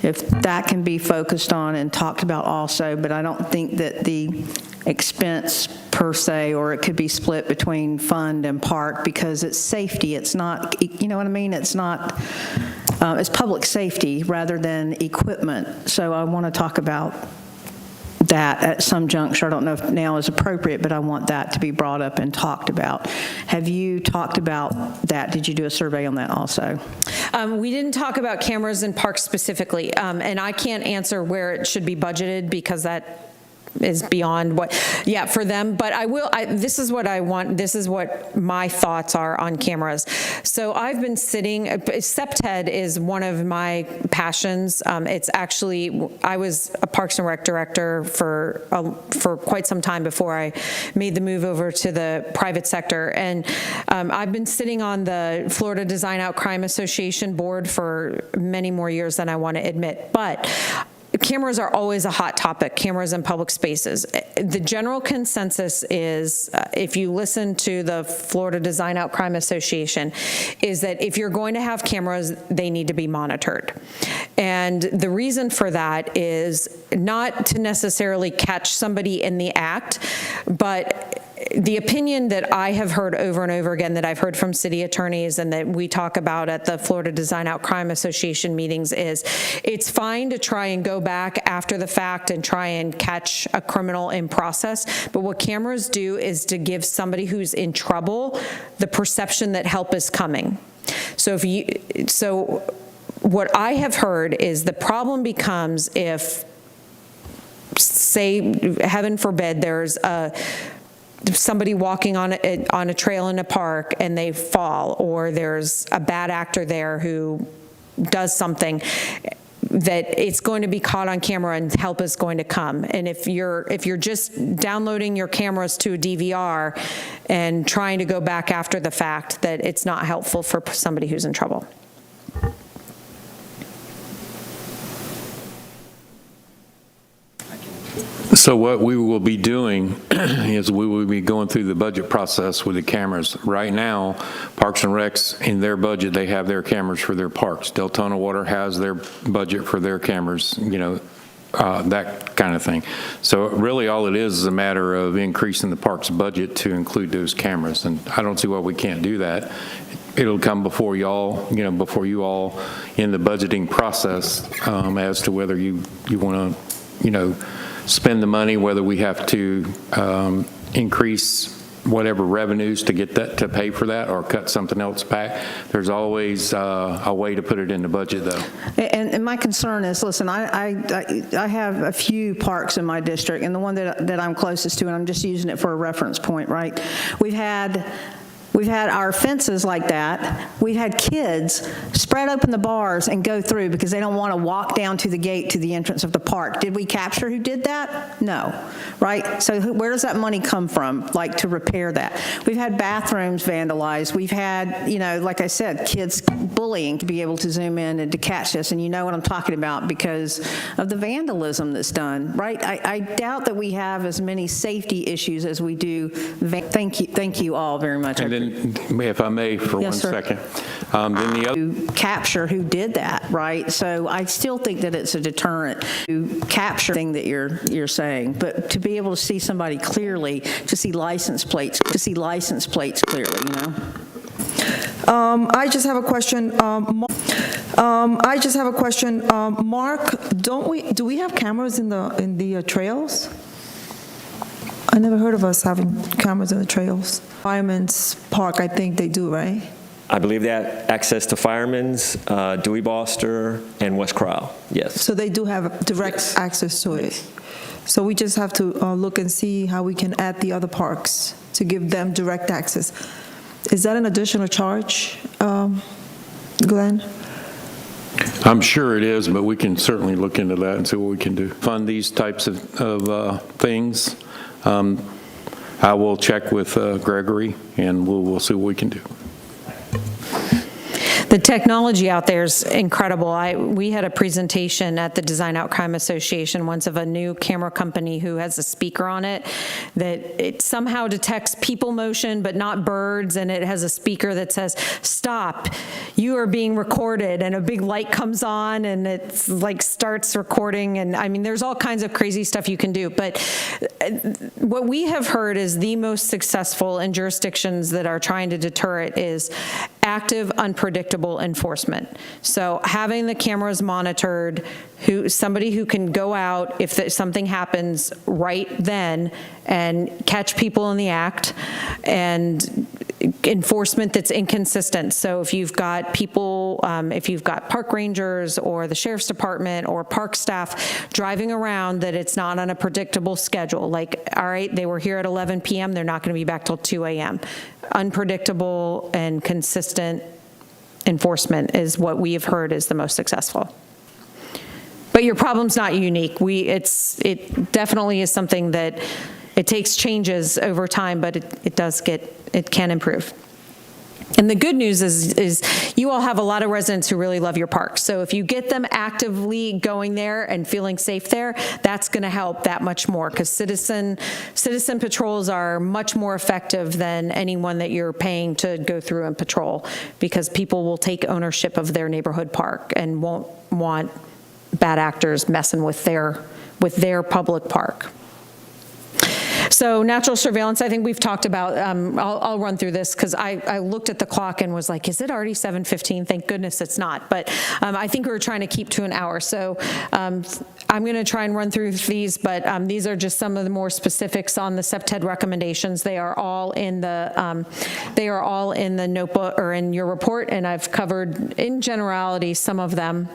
if that can be focused on and talked about also, but I don't think that the expense per se, or it could be split between fund and park, because it's safety. It's not, you know what I mean? It's not, it's public safety rather than equipment. So I want to talk about that at some juncture. I don't know if now is appropriate, but I want that to be brought up and talked about. Have you talked about that? Did you do a survey on that also? We didn't talk about cameras in parks specifically, and I can't answer where it should be budgeted because that is beyond what, for them. But I will, this is what I want, this is what my thoughts are on cameras. So I've been sitting, SEPTED is one of my passions. It's actually, I was a Parks and Rec director for quite some time before I made the move over to the private sector. And I've been sitting on the Florida Design Out Crime Association board for many more years than I want to admit. But cameras are always a hot topic, cameras in public spaces. The general consensus is, if you listen to the Florida Design Out Crime Association, is that if you're going to have cameras, they need to be monitored. And the reason for that is not to necessarily catch somebody in the act, but the opinion that I have heard over and over again, that I've heard from city attorneys and that we talk about at the Florida Design Out Crime Association meetings is it's fine to try and go back after the fact and try and catch a criminal in process, but what cameras do is to give somebody who's in trouble the perception that help is coming. So what I have heard is the problem becomes if, say, heaven forbid, there's somebody walking on a trail in a park and they fall, or there's a bad actor there who does something, that it's going to be caught on camera and help is going to come. And if you're just downloading your cameras to a DVR and trying to go back after the fact, that it's not helpful for somebody who's in trouble. So what we will be doing is we will be going through the budget process with the cameras. Right now, Parks and Recs, in their budget, they have their cameras for their parks. Deltona Water has their budget for their cameras, that kind of thing. So really all it is a matter of increasing the park's budget to include those cameras. And I don't see why we can't do that. It'll come before y'all, before you all in the budgeting process as to whether you want to, spend the money, whether we have to increase whatever revenues to get that, to pay for that, or cut something else back. There's always a way to put it in the budget, though. And my concern is, listen, I have a few parks in my district, and the one that I'm closest to, and I'm just using it for a reference point, right? We've had our fences like that. We've had kids spread open the bars and go through because they don't want to walk down to the gate to the entrance of the park. Did we capture who did that? No, right? So where does that money come from, like, to repair that? We've had bathrooms vandalized. We've had, like I said, kids bullying to be able to zoom in and to catch this, and you know what I'm talking about because of the vandalism that's done, right? I doubt that we have as many safety issues as we do. Thank you all very much. And then, if I may, for one second, then the other to capture who did that, right? So I still think that it's a deterrent to capture thing that you're saying, but to be able to see somebody clearly, to see license plates clearly, I just have a question. Mark, do we have cameras in the trails? I never heard of us having cameras in the trails. Fireman's Park, I think they do, right? I believe that access to Fireman's, Dewey Boster, and West Crowell, yes. So they do have direct access to it. So we just have to look and see how we can add the other parks to give them direct access. Is that an additional charge, Glenn? I'm sure it is, but we can certainly look into that and see what we can do. Fund these types of things. I will check with Gregory, and we'll see what we can do. The technology out there is incredible. We had a presentation at the Design Out Crime Association once of a new camera company who has a speaker on it that it somehow detects people motion but not birds, and it has a speaker that says, "Stop, you are being recorded," and a big light comes on and it's like starts recording, and I mean there's all kinds of crazy stuff you can do, but what we have heard is the most successful in jurisdictions that are trying to deter it is active, unpredictable enforcement. So having the cameras monitored, somebody who can go out if something happens right then and catch people in the act, and enforcement that's inconsistent. So if you've got people, if you've got park rangers or the sheriff's department or park staff driving around, that it's not on a predictable schedule. Like, all right, they were here at 11 p.m., they're not going to be back till 2 a.m. Unpredictable and consistent enforcement is what we have heard is the most successful. But your problem's not unique. It definitely is something that it takes changes over time, but it can improve. And the good news is you all have a lot of residents who really love your parks. So if you get them actively going there and feeling safe there, that's going to help that much more, because citizen patrols are much more effective than anyone that you're paying to go through and patrol, because people will take ownership of their neighborhood park and won't want bad actors messing with their public park. So natural surveillance, I think we've talked about, I'll run through this because I looked at the clock and was like, is it already 7:15? Thank goodness it's not. But I think we were trying to keep to an hour. So I'm going to try and run through these, but these are just some of the more specifics on the CEPTED recommendations. They are all in the notebook or in your report, and I've covered in generality some of them.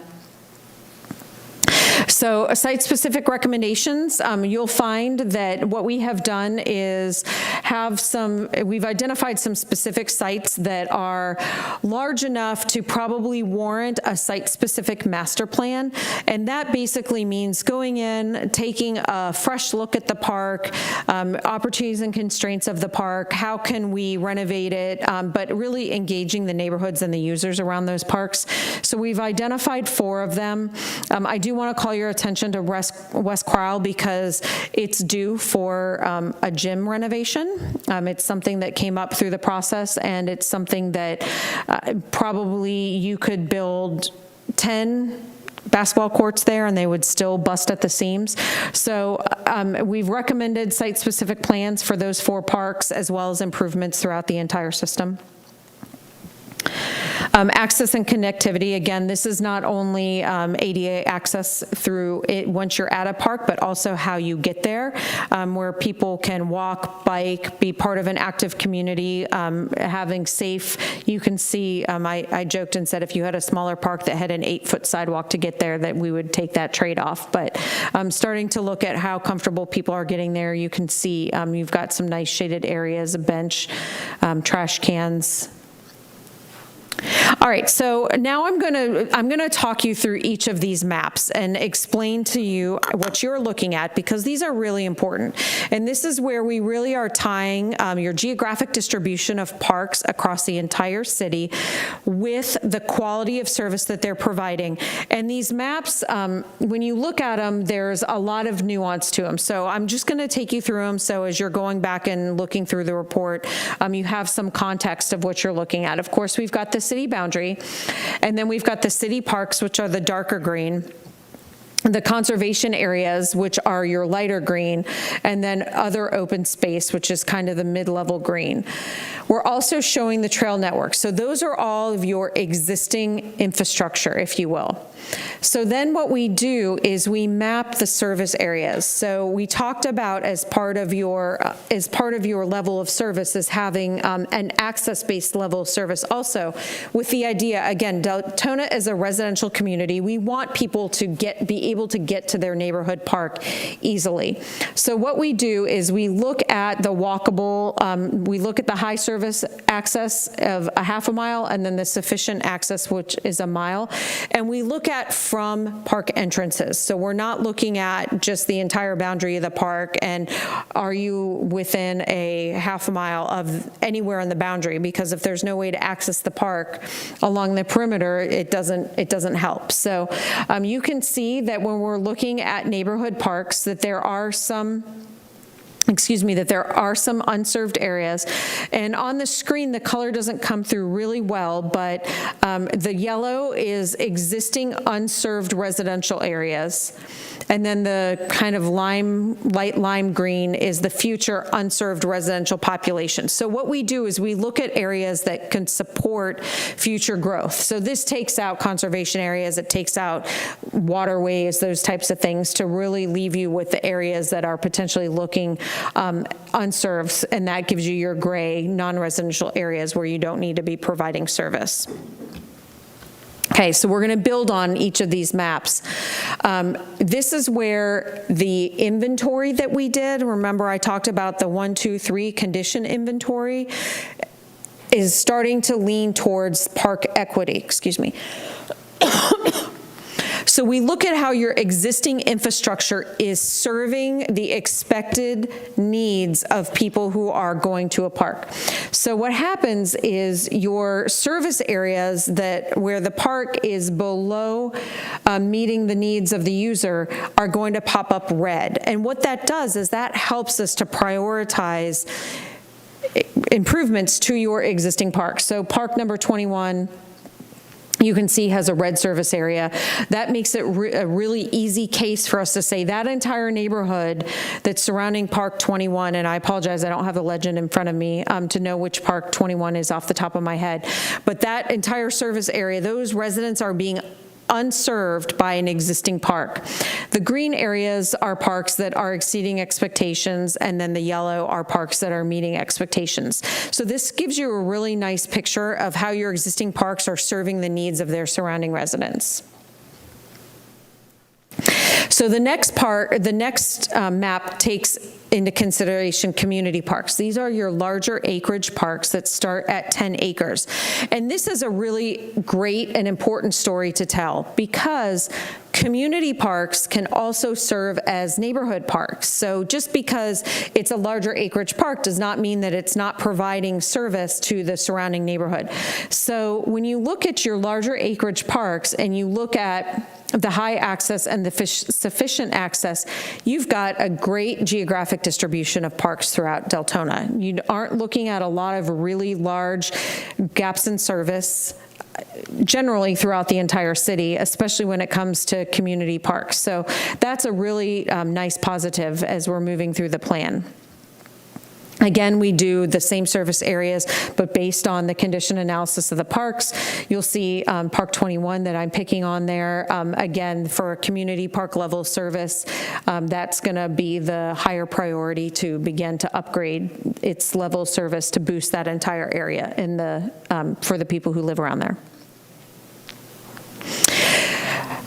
So site-specific recommendations, you'll find that what we have done is we've identified some specific sites that are large enough to probably warrant a site-specific master plan. And that basically means going in, taking a fresh look at the park, opportunities and constraints of the park, how can we renovate it, but really engaging the neighborhoods and the users around those parks. So we've identified 4 of them. I do want to call your attention to West Corral because it's due for a gym renovation. It's something that came up through the process, and it's something that probably you could build 10 basketball courts there and they would still bust at the seams. So we've recommended site-specific plans for those 4 parks as well as improvements throughout the entire system. Access and connectivity, again, this is not only ADA access through it once you're at a park, but also how you get there, where people can walk, bike, be part of an active community, having safe, you can see, I joked and said if you had a smaller park that had an 8-foot sidewalk to get there, that we would take that trade-off. But starting to look at how comfortable people are getting there, you can see you've got some nice shaded areas, a bench, trash cans. All right, so now I'm going to talk you through each of these maps and explain to you what you're looking at, because these are really important. And this is where we really are tying your geographic distribution of parks across the entire city with the quality of service that they're providing. And these maps, when you look at them, there's a lot of nuance to them. So I'm just going to take you through them. So as you're going back and looking through the report, you have some context of what you're looking at. Of course, we've got the city boundary, and then we've got the city parks, which are the darker green, the conservation areas, which are your lighter green, and then other open space, which is kind of the mid-level green. We're also showing the trail network. So those are all of your existing infrastructure, if you will. So then what we do is we map the service areas. So we talked about as part of your level of service is having an access-based level of service also, with the idea, again, Deltona is a residential community. We want people to be able to get to their neighborhood park easily. So what we do is we look at the walkable, we look at the high service access of a half a mile, and then the sufficient access, which is a mile, and we look at from park entrances. So we're not looking at just the entire boundary of the park and are you within a half a mile of anywhere in the boundary, because if there's no way to access the park along the perimeter, it doesn't help. So you can see that when we're looking at neighborhood parks that there are some unserved areas. And on the screen, the color doesn't come through really well, but the yellow is existing unserved residential areas. And then the kind of light lime green is the future unserved residential population. So what we do is we look at areas that can support future growth. So this takes out conservation areas, it takes out waterways, those types of things, to really leave you with the areas that are potentially looking unserved, and that gives you your gray non-residential areas where you don't need to be providing service. Okay, so we're going to build on each of these maps. This is where the inventory that we did, remember I talked about the 1, 2, 3 condition inventory, is starting to lean towards park equity, excuse me. So we look at how your existing infrastructure is serving the expected needs of people who are going to a park. So what happens is your service areas where the park is below meeting the needs of the user are going to pop up red. And what that does is that helps us to prioritize improvements to your existing park. So park number 21, you can see has a red service area. That makes it a really easy case for us to say that entire neighborhood that's surrounding Park 21, and I apologize, I don't have the legend in front of me to know which Park 21 is off the top of my head, but that entire service area, those residents are being unserved by an existing park. The green areas are parks that are exceeding expectations, and then the yellow are parks that are meeting expectations. So this gives you a really nice picture of how your existing parks are serving the needs of their surrounding residents. So the next map takes into consideration community parks. These are your larger acreage parks that start at 10 acres. And this is a really great and important story to tell because community parks can also serve as neighborhood parks. So just because it's a larger acreage park does not mean that it's not providing service to the surrounding neighborhood. So when you look at your larger acreage parks and you look at the high access and the sufficient access, you've got a great geographic distribution of parks throughout Deltona. You aren't looking at a lot of really large gaps in service generally throughout the entire city, especially when it comes to community parks. So that's a really nice positive as we're moving through the plan. Again, we do the same service areas, but based on the condition analysis of the parks, you'll see Park 21 that I'm picking on there. Again, for a community park level service, that's going to be the higher priority to begin to upgrade its level of service to boost that entire area in for the people who live around there.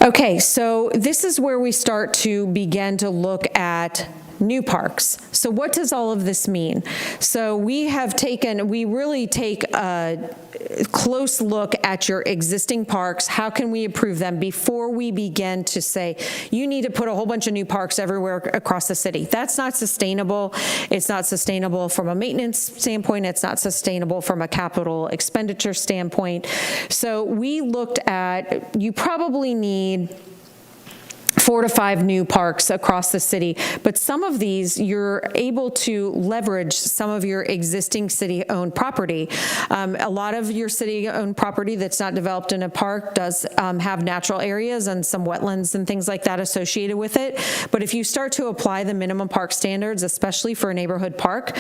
Okay, so this is where we start to begin to look at new parks. So what does all of this mean? So we really take a close look at your existing parks. How can we improve them before we begin to say, you need to put a whole bunch of new parks everywhere across the city? That's not sustainable. It's not sustainable from a maintenance standpoint. It's not sustainable from a capital expenditure standpoint. So we looked at, you probably need 4 to 5 new parks across the city, but some of these you're able to leverage some of your existing city-owned property. A lot of your city-owned property that's not developed in a park does have natural areas and some wetlands and things like that associated with it. But if you start to apply the minimum park standards, especially for a neighborhood park,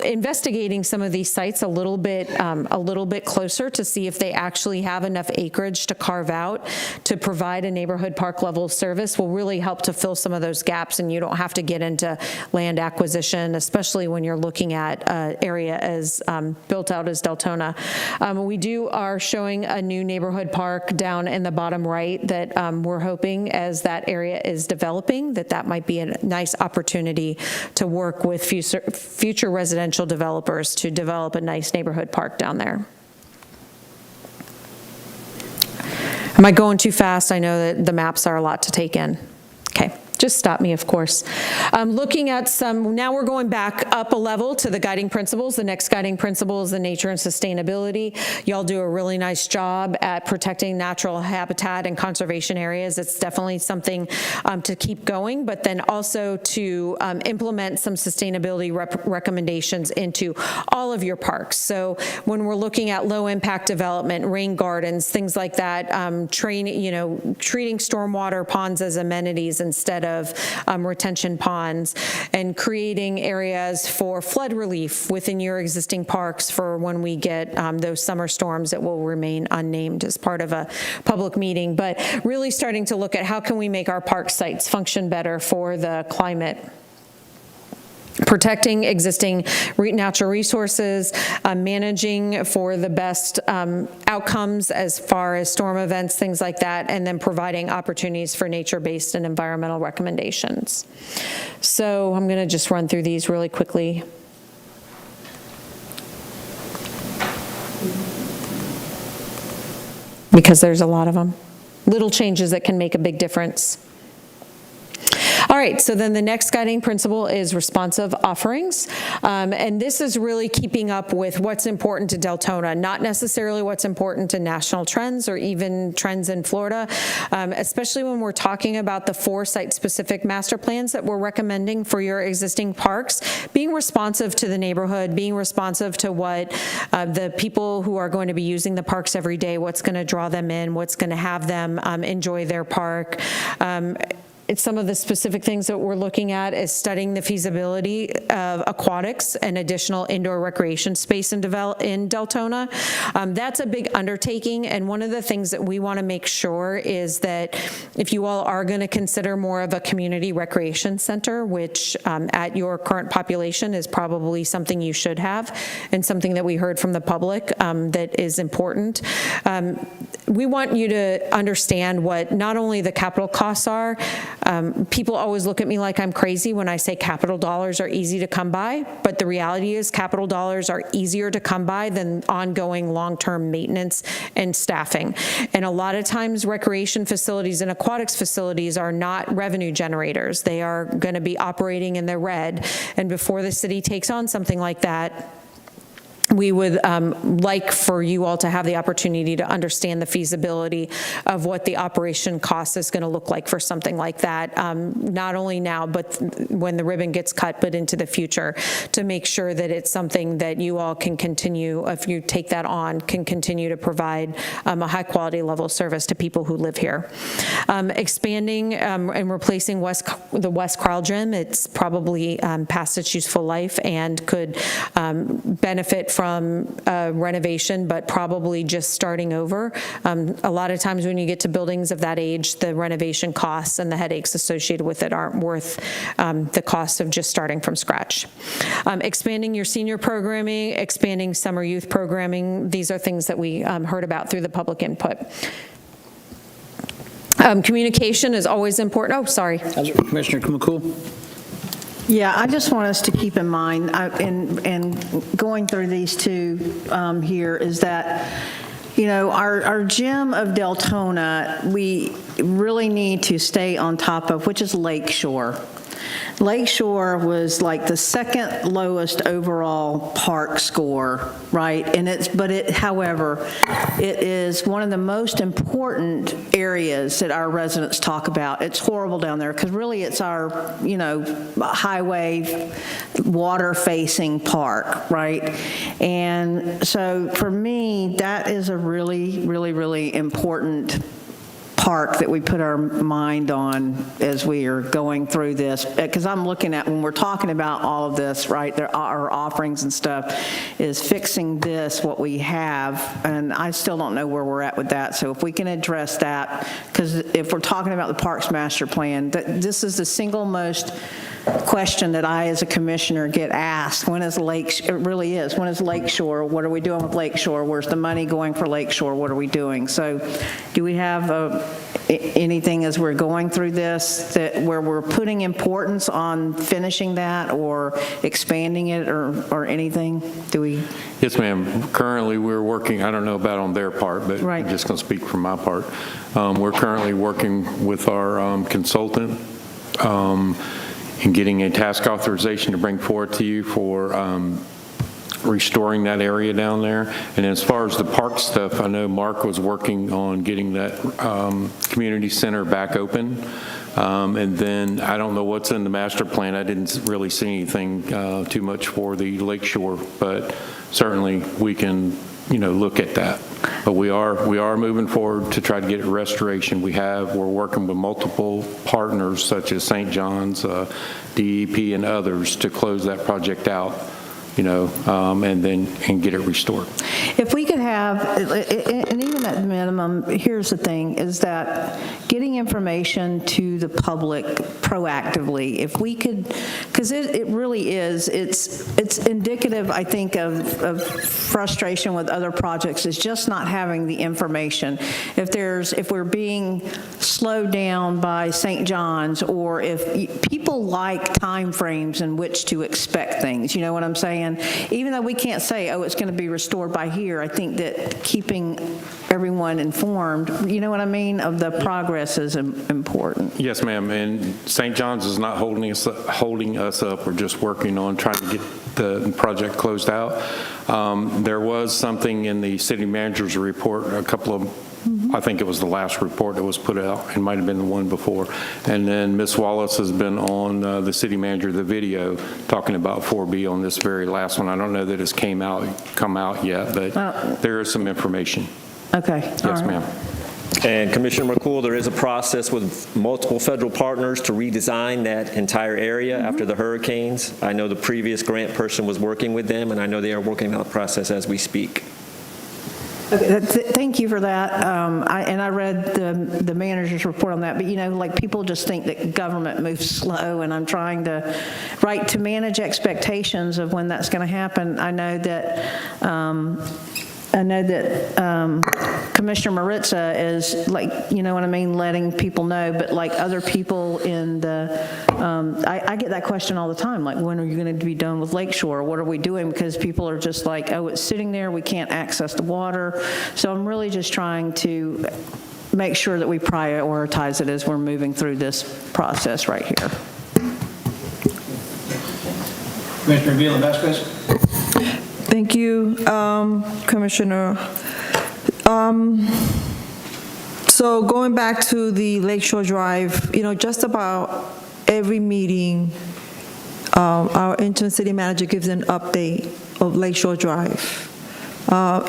investigating some of these sites a little bit closer to see if they actually have enough acreage to carve out to provide a neighborhood park level service will really help to fill some of those gaps, and you don't have to get into land acquisition, especially when you're looking at an area as built out as Deltona. We are showing a new neighborhood park down in the bottom right that we're hoping as that area is developing, that might be a nice opportunity to work with future residential developers to develop a nice neighborhood park down there. Am I going too fast? I know that the maps are a lot to take in. Okay. Just stop me, of course. Looking at now we're going back up a level to the guiding principles. The next guiding principle is the nature and sustainability. Y'all do a really nice job at protecting natural habitat and conservation areas. It's definitely something to keep going, but then also to implement some sustainability recommendations into all of your parks. So when we're looking at low impact development, rain gardens, things like that, treating stormwater ponds as amenities instead of retention ponds, and creating areas for flood relief within your existing parks for when we get those summer storms that will remain unnamed as part of a public meeting. But really starting to look at how can we make our park sites function better for the climate. Protecting existing natural resources, managing for the best outcomes as far as storm events, things like that, and then providing opportunities for nature-based and environmental recommendations. So I'm going to just run through these really quickly. Because there's a lot of them. Little changes that can make a big difference. All right. right, so then the next guiding principle is responsive offerings. And this is really keeping up with what's important to Deltona, not necessarily what's important to national trends or even trends in Florida, especially when we're talking about the 4 site-specific master plans that we're recommending for your existing parks. Being responsive to the neighborhood, being responsive to what the people who are going to be using the parks every day, what's going to draw them in, what's going to have them enjoy their park. Some of the specific things that we're looking at is studying the feasibility of aquatics and additional indoor recreation space in Deltona. That's a big undertaking, and one of the things that we want to make sure is that if you all are going to consider more of a community recreation center, which at your current population is probably something you should have, and something that we heard from the public that is important. We want you to understand what not only the capital costs are. People always look at me like I'm crazy when I say capital dollars are easy to come by, but the reality is capital dollars are easier to come by than ongoing long-term maintenance and staffing. And a lot of times recreation facilities and aquatics facilities are not revenue generators. They are going to be operating in the red. And before the city takes on something like that, we would like for you all to have the opportunity to understand the feasibility of what the operation cost is going to look like for something like that, not only now, but when the ribbon gets cut, but into the future, to make sure that it's something that you all can continue, if you take that on, can continue to provide a high quality level of service to people who live here. Expanding and replacing the West Crowell Gym, it's probably past its useful life and could benefit from renovation, but probably just starting over. A lot of times when you get to buildings of that age, the renovation costs and the headaches associated with it aren't worth the cost of just starting from scratch. Expanding your senior programming, expanding summer youth programming, these are things that we heard about through the public input. Communication is always important. Oh, sorry. Commissioner McCool? Yeah, I just want us to keep in mind, and going through these two here, is that, you know, our gem of Deltona, we really need to stay on top of, which is Lakeshore. Lakeshore was like the second lowest overall park score, right? And however, it is one of the most important areas that our residents talk about. It's horrible down there because really it's our, you know, highway, water-facing park, right? And so for me, that is a really, really, really important park that we put our mind on as we are going through this, because I'm looking at, when we're talking about all of this, right, there are our offerings and stuff, is fixing this, what we have, and I still don't know where we're at with that. So if we can address that, because if we're talking about the Parks Master Plan, this is the single most question that I, as a commissioner, get asked. When is Lakeshore? It really is. When is Lakeshore? What are we doing with Lakeshore? Where's the money going for Lakeshore? What are we doing? So do we have anything as we're going through this where we're putting importance on finishing that or expanding it or anything? Do we? Yes, ma'am. Currently, we're working, I don't know about on their part, but right. I'm just going to speak from my part. We're currently working with our consultant and getting a task authorization to bring forward to you for restoring that area down there. And as far as the park stuff, I know Mark was working on getting that community center back open. And then I don't know what's in the master plan. I didn't really see anything too much for the Lakeshore, but certainly we can, you know, look at that. But we are moving forward to try to get restoration. We're working with multiple partners such as St. John's, DEP, and others to close that project out, you know, and get it restored. If we could have, and even at minimum, here's the thing, is that getting information to the public proactively, if we could, because it really is, it's indicative, I think, of frustration with other projects, is just not having the information. If we're being slowed down by St. John's, or if people like time frames in which to expect things, you know what I'm saying? Even though we can't say, oh, it's going to be restored by here, I think that keeping everyone informed, you know what I mean, of the progress is important. Yes, ma'am, and St. John's is not holding us up. We're just working on trying to get the project closed out. There was something in the city manager's report, I think it was the last report that was put out. It might have been the one before. And then Ms. Wallace has been on the city manager, the video, talking about 4B on this very last one. I don't know that it's come out yet, but there is some information. Okay. Yes, ma'am. And Commissioner McCool, there is a process with multiple federal partners to redesign that entire area after the hurricanes. I know the previous grant person was working with them, and I know they are working on the process as we speak. Okay, thank you for that. I read the manager's report on that, but like people just think that government moves slow, and I'm trying to manage expectations of when that's going to happen. I know that Commissioner Maritza is letting people know, but like other people in the, I get that question all the time, like when are you going to be done with Lakeshore? What are we doing? Because people are just like, oh, it's sitting there, we can't access the water. So I'm really just trying to make sure that we prioritize it as we're moving through this process right here. Commissioner Vila-Vasquez? Thank you, Commissioner. So going back to the Lakeshore Drive, just about every meeting, our interim city manager gives an update of Lakeshore Drive.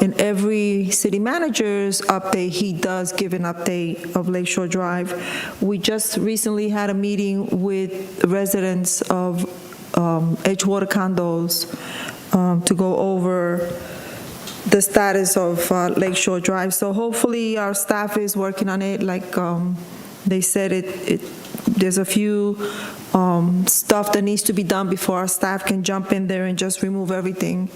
In every city manager's update, he does give an update of Lakeshore Drive. We just recently had a meeting with residents of Edgewater condos to go over the status of Lakeshore Drive. So hopefully our staff is working on it. Like they said, there's a few stuff that needs to be done before our staff can jump in there and just remove everything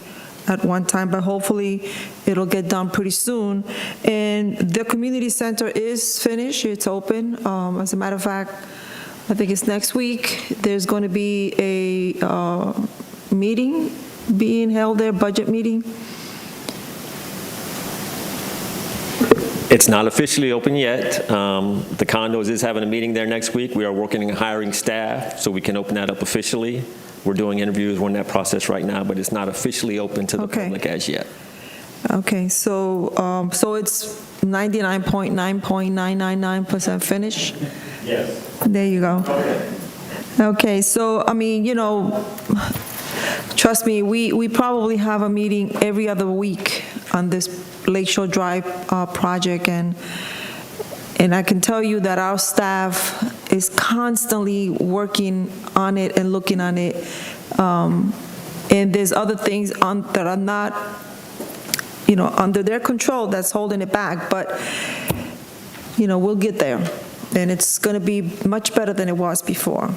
at one time, but hopefully it'll get done pretty soon. And the community center is finished, it's open. As a matter of fact, I think it's next week, there's going to be a meeting being held there, budget meeting. It's not officially open yet. The condos is having a meeting there next week. We are working on hiring staff so we can open that up officially. We're doing interviews, we're in that process right now, but it's not officially open to the public as yet. Okay, so it's 99.999% finished? Yes. There you go. Okay, so, I mean, trust me, we probably have a meeting every other week on this Lakeshore Drive project, and I can tell you that our staff is constantly working on it and looking on it, and there's other things that are not, under their control that's holding it back, but, we'll get there, and it's going to be much better than it was before.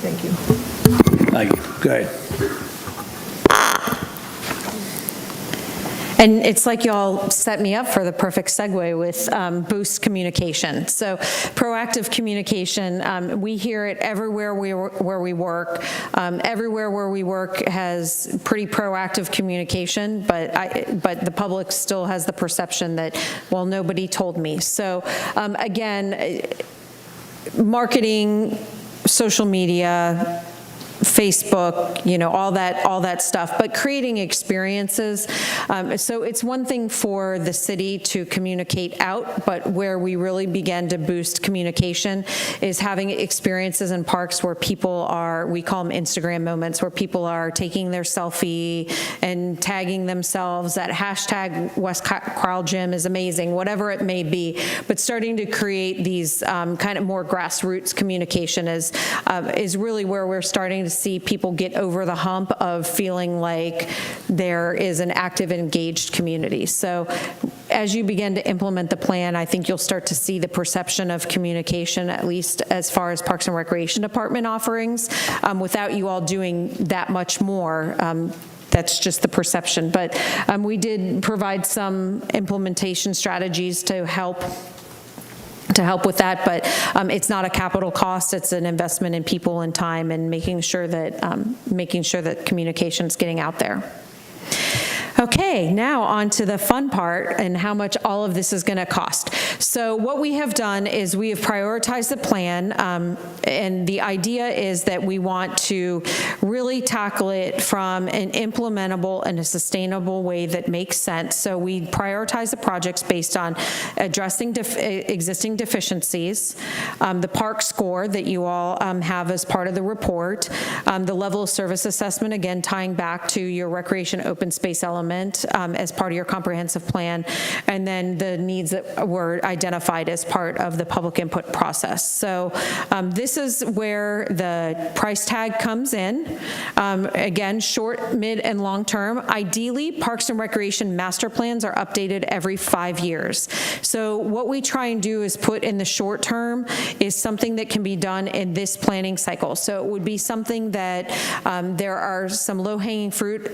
Thank you. Thank you. Go ahead. And it's like y'all set me up for the perfect segue with boost communication. So proactive communication, we hear it everywhere where we work. Everywhere where we work has pretty proactive communication, but the public still has the perception that, well, nobody told me. So again, marketing, social media, Facebook, all that stuff, but creating experiences. So it's one thing for the city to communicate out, but where we really began to boost communication is having experiences in parks where people are, we call them Instagram moments, where people are taking their selfie and tagging themselves. That hashtag West Carl Gym is amazing, whatever it may be, but starting to create these kind of more grassroots communication is really where we're starting to see people get over the hump of feeling like there is an active and engaged community. So as you begin to implement the plan, I think you'll start to see the perception of communication, at least as far as Parks and Recreation Department offerings, without you all doing that much more. That's just the perception. But we did provide some implementation strategies to help with that, but it's not a capital cost. It's an investment in people and time, and making sure that communication is getting out there. Okay, now on to the fun part and how much all of this is going to cost. So what we have done is we have prioritized the plan, and the idea is that we want to really tackle it from an implementable and a sustainable way that makes sense. So we prioritize the projects based on addressing existing deficiencies, the park score that you all have as part of the report, the level of service assessment, again, tying back to your recreation open space element as part of your comprehensive plan, and then the needs that were identified as part of the public input process. So this is where the price tag comes in. Again, short, mid, and long term. Ideally, Parks and Recreation master plans are updated every 5 years. So what we try and do is put in the short term is something that can be done in this planning cycle. So it would be something that there are some low-hanging fruit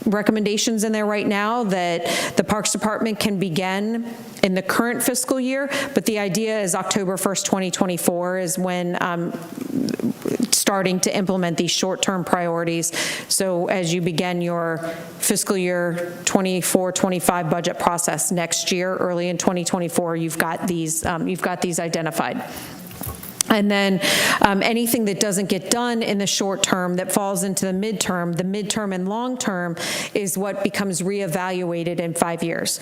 recommendations in there right now that the Parks Department can begin in the current fiscal year, but the idea is October 1st, 2024 is when starting to implement these short-term priorities. So as you begin your fiscal year 24-25 budget process next year, early in 2024, you've got these identified. And then anything that doesn't get done in the short term that falls into the midterm and long term is what becomes reevaluated in 5 years.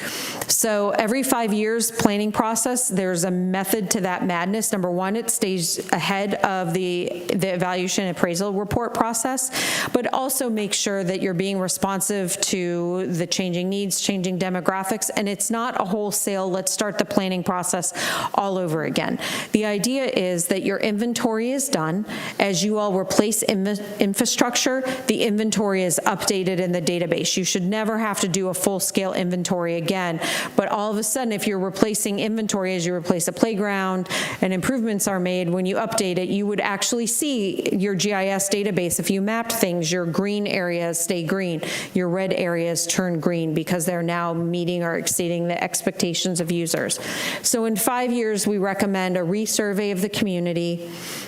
So every 5 years planning process, there's a method to that madness. Number one, it stays ahead of the evaluation and appraisal report process, but also make sure that you're being responsive to the changing needs, changing demographics, and it's not a wholesale, let's start the planning process all over again. The idea is that your inventory is done. As you all replace infrastructure, the inventory is updated in the database. You should never have to do a full-scale inventory again, but all of a sudden, if you're replacing inventory as you replace a playground and improvements are made, when you update it, you would actually see your GIS database. If you mapped things, your green areas stay green, your red areas turn green because they're now meeting or exceeding the expectations of users. So in 5 years, we recommend a resurvey of the community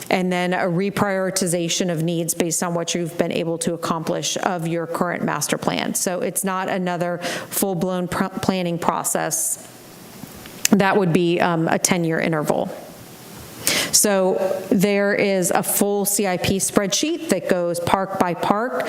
and then a reprioritization of needs based on what you've been able to accomplish of your current master plan. So it's not another full-blown planning process. That would be a 10-year interval. So there is a full CIP spreadsheet that goes park by park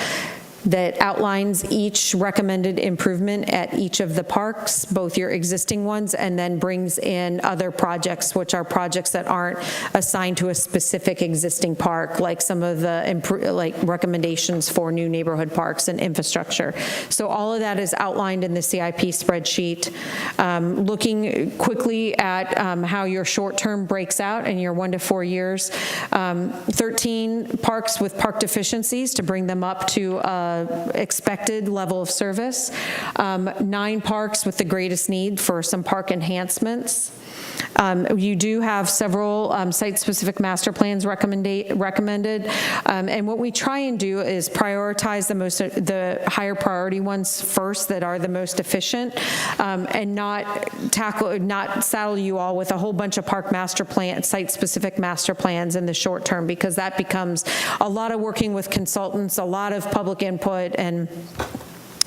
that outlines each recommended improvement at each of the parks, both your existing ones, and then brings in other projects, which are projects that aren't assigned to a specific existing park, like some of the recommendations for new neighborhood parks and infrastructure. So all of that is outlined in the CIP spreadsheet. Looking quickly at how your short term breaks out in your 1 to 4 years, 13 parks with park deficiencies to bring them up to expected level of service, 9 parks with the greatest need for some park enhancements. You do have several site-specific master plans recommended, and what we try and do is prioritize the higher priority ones first that are the most efficient, and not saddle you all with a whole bunch of park master plan, site-specific master plans in the short term, because that becomes a lot of working with consultants, a lot of public input, and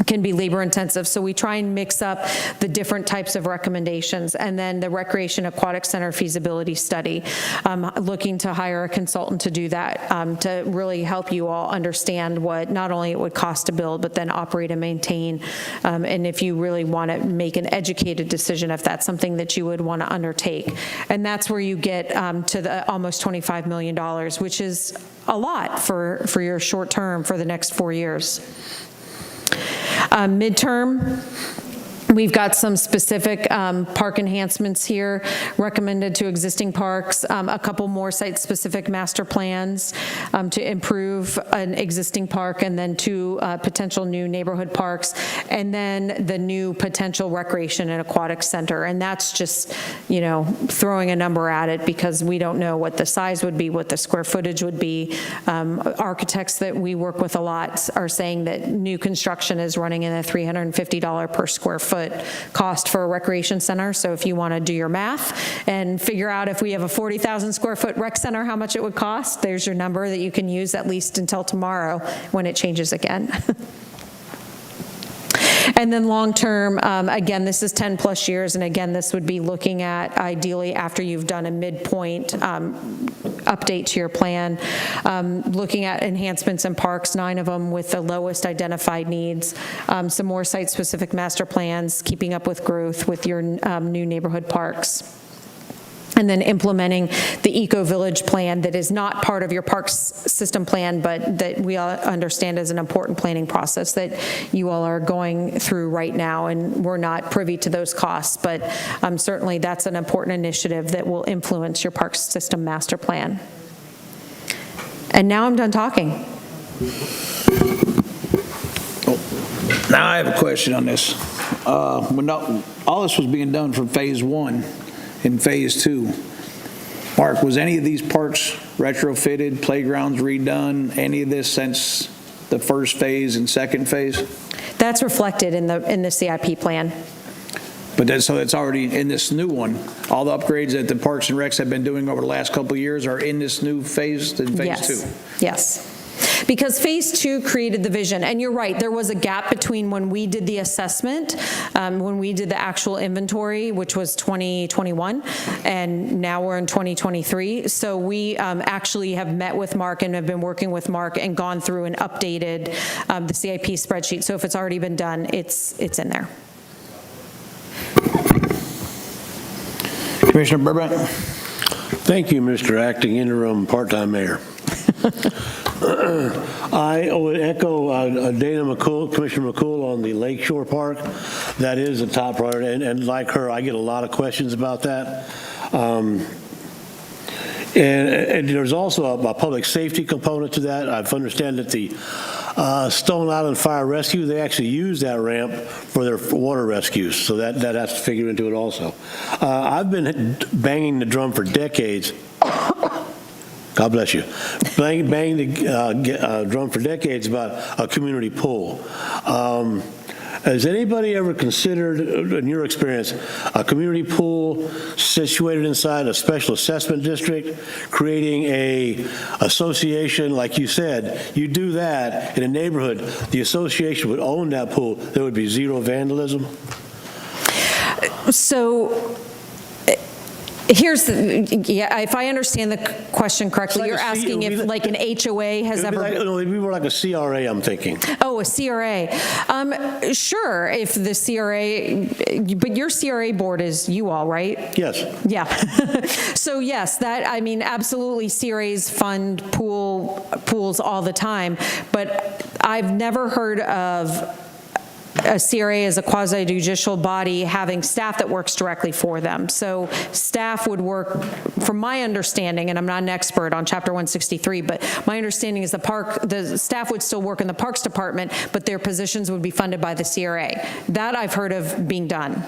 can be labor intensive. So we try and mix up the different types of recommendations. And then the Recreation Aquatic Center feasibility study, looking to hire a consultant to do that, to really help you all understand what not only it would cost to build, but then operate and maintain. And if you really want to make an educated decision, if that's something that you would want to undertake. And that's where you get to the almost $25 million, which is a lot for your short term for the next 4 years. Midterm, we've got some specific park enhancements here recommended to existing parks, a couple more site-specific master plans to improve an existing park, and then 2 potential new neighborhood parks, and then the new potential recreation and aquatic center. And that's just, throwing a number at it because we don't know what the size would be, what the square footage would be. Architects that we work with a lot are saying that new construction is running in a $350 per square foot cost for a recreation center. So if you want to do your math and figure out if we have a 40,000 square foot rec center, how much it would cost, there's your number that you can use at least until tomorrow when it changes again. And then long-term, again, this is 10-plus years, and again, this would be looking at ideally after you've done a midpoint update to your plan, looking at enhancements in parks, 9 of them with the lowest identified needs, some more site-specific master plans, keeping up with growth with your new neighborhood parks. And then implementing the eco-village plan that is not part of your parks system plan, but that we all understand is an important planning process that you all are going through right now, and we're not privy to those costs, but certainly that's an important initiative that will influence your parks system master plan. And now I'm done talking. Now I have a question on this. When all this was being done for Phase 1 and Phase 2, Mark, was any of these parks retrofitted, playgrounds redone, any of this since the first phase and second phase? That's reflected in the CIP plan. But so it's already in this new one. All the upgrades that the Parks and Recs have been doing over the last couple of years are in this new phase, in Phase 2? Yes. Because Phase 2 created the vision, and you're right, there was a gap between when we did the assessment, when we did the actual inventory, which was 2021, and now we're in 2023. So we actually have met with Mark and have been working with Mark and gone through and updated the CIP spreadsheet. So if it's already been done, it's in there. Commissioner Burbank? Thank you, Mr. Acting Interim Part-Time Mayor. I would echo Dana McCool, Commissioner McCool on the Lakeshore Park. That is a top priority, and like her, I get a lot of questions about that. And there's also a public safety component to that. I understand that the Stone Island Fire Rescue, they actually use that ramp for their water rescues, so that has to figure into it also. I've been banging the drum for decades. God bless you. Bang the drum for decades about a community pool. Has anybody ever considered, in your experience, a community pool situated inside a special assessment district, creating a association, like you said, you do that in a neighborhood, the association would own that pool, there would be zero vandalism? So here's if I understand the question correctly, you're asking if like an HOA has ever... No, it'd be more like a CRA, I'm thinking. Oh, a CRA. Sure, if the CRA, but your CRA board is you all, right? Yes. Yeah. So yes, that, I mean, absolutely CRAs fund pools all the time, but I've never heard of a CRA as a quasi-judicial body having staff that works directly for them. So staff would work, from my understanding, and I'm not an expert on Chapter 163, but my understanding is the staff would still work in the Parks Department, but their positions would be funded by the CRA. That I've heard of being done.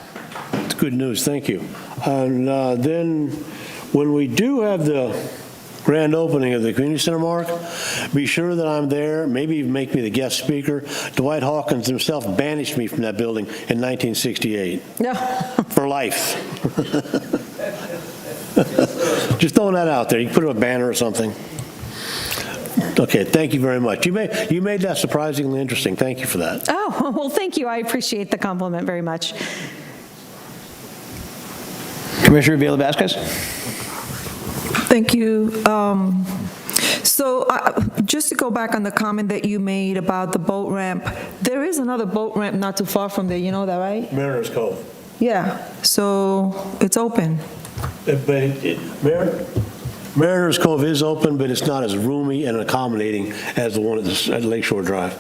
That's good news, thank you. And then when we do have the grand opening of the community center, Mark, be sure that I'm there, maybe even make me the guest speaker. Dwight Hawkins himself banished me from that building in 1968. No. For life. Just throwing that out there. You can put up a banner or something. Okay, thank you very much. You made that surprisingly interesting. Thank you for that. Oh, well, thank you. I appreciate the compliment very much. Commissioner Vila-Vasquez? Thank you. So just to go back on the comment that you made about the boat ramp, there is another boat ramp not too far from there, you know that, right? Mariner's Cove. Yeah, so it's open. Mariner's Cove is open, but it's not as roomy and accommodating as the one at Lakeshore Drive.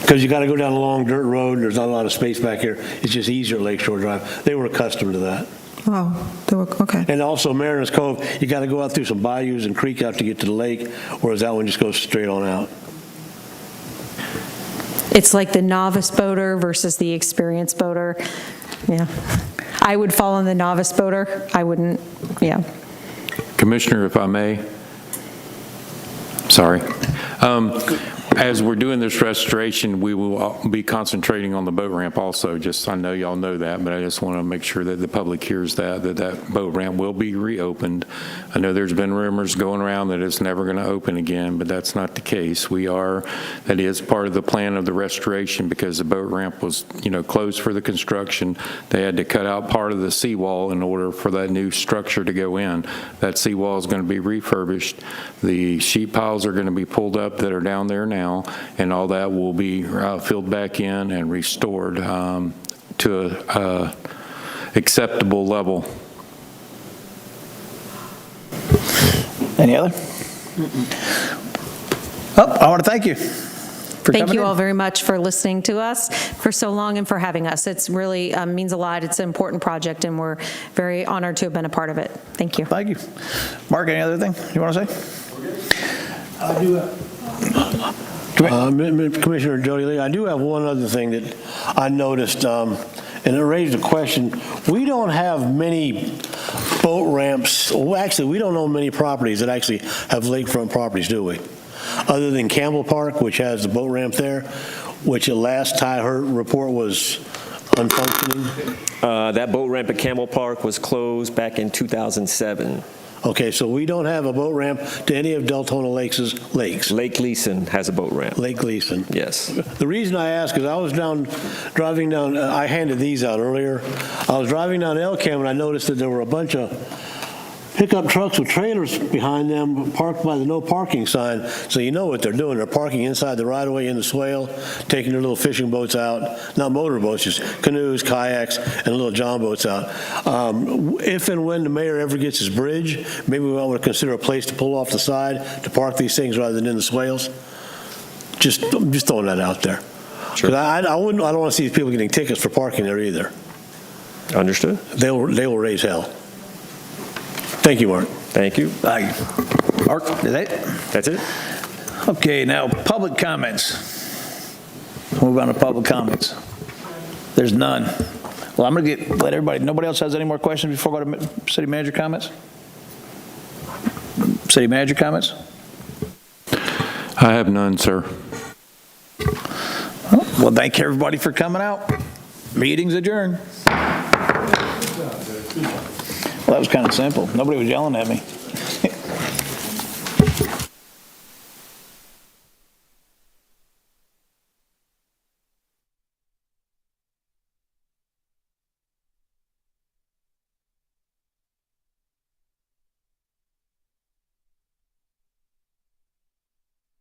Because you got to go down a long dirt road, and there's not a lot of space back here. It's just easier at Lakeshore Drive. They were accustomed to that. Oh, okay. And also Mariners Cove, you got to go out through some bayous and creek out to get to the lake, whereas that one just goes straight on out. It's like the novice boater versus the experienced boater. Yeah. I would fall on the novice boater. I wouldn't, yeah. Commissioner, if I may. Sorry. As we're doing this restoration, we will be concentrating on the boat ramp also. Just, I know y'all know that, but I just want to make sure that the public hears that boat ramp will be reopened. I know there's been rumors going around that it's never going to open again, but that's not the case. That is part of the plan of the restoration, because the boat ramp was, closed for the construction. They had to cut out part of the seawall in order for that new structure to go in. That seawall is going to be refurbished. The sheet piles are going to be pulled up that are down there now, and all that will be filled back in and restored to a acceptable level. Any other? Oh, I want to thank you for Thank coming you in. all very much for listening to us for so long and for having us. It's really means a lot. It's an important project, and we're very honored to have been a part of it. Thank you. Thank you. Mark, any other thing you want to say? I do have. Commissioner Jody Lee, I do have one other thing that I noticed, and it raised a question. We don't have many boat ramps. Well, actually, we don't own many properties that actually have lakefront properties, do we? Other than Campbell Park, which has the boat ramp there, which the last I heard report was unfunctioning. That boat ramp at Campbell Park was closed back in 2007. Okay, so we don't have a boat ramp to any of Deltona lakes. Lake Leeson has a boat ramp. Lake Leeson. Yes. The reason I ask is I was driving down, I handed these out earlier. I was driving down Elkham and I noticed that there were a bunch of pickup trucks with trailers behind them parked by the no parking sign. So you know what they're doing. They're parking inside the right-of-way in the swale, taking their little fishing boats out, not motorboats, just canoes, kayaks, and little john boats out. If and when the mayor ever gets his bridge, maybe we want to consider a place to pull off the side to park these things rather than in the swales. Just throwing that out there. Sure. 'Cause I don't want to see people getting tickets for parking there either. Understood. They will raise hell. Thank you, Mark. Thank you. Thank you. Mark, is that it? That's it. Okay, now, public comments. Move on to public comments. There's none. Well, I'm going to let everybody, nobody else has any more questions before I go to city manager comments? City manager comments? I have none, sir. Well, thank everybody for coming out. Meeting's adjourned. Well, that was kind of simple. Nobody was yelling at me.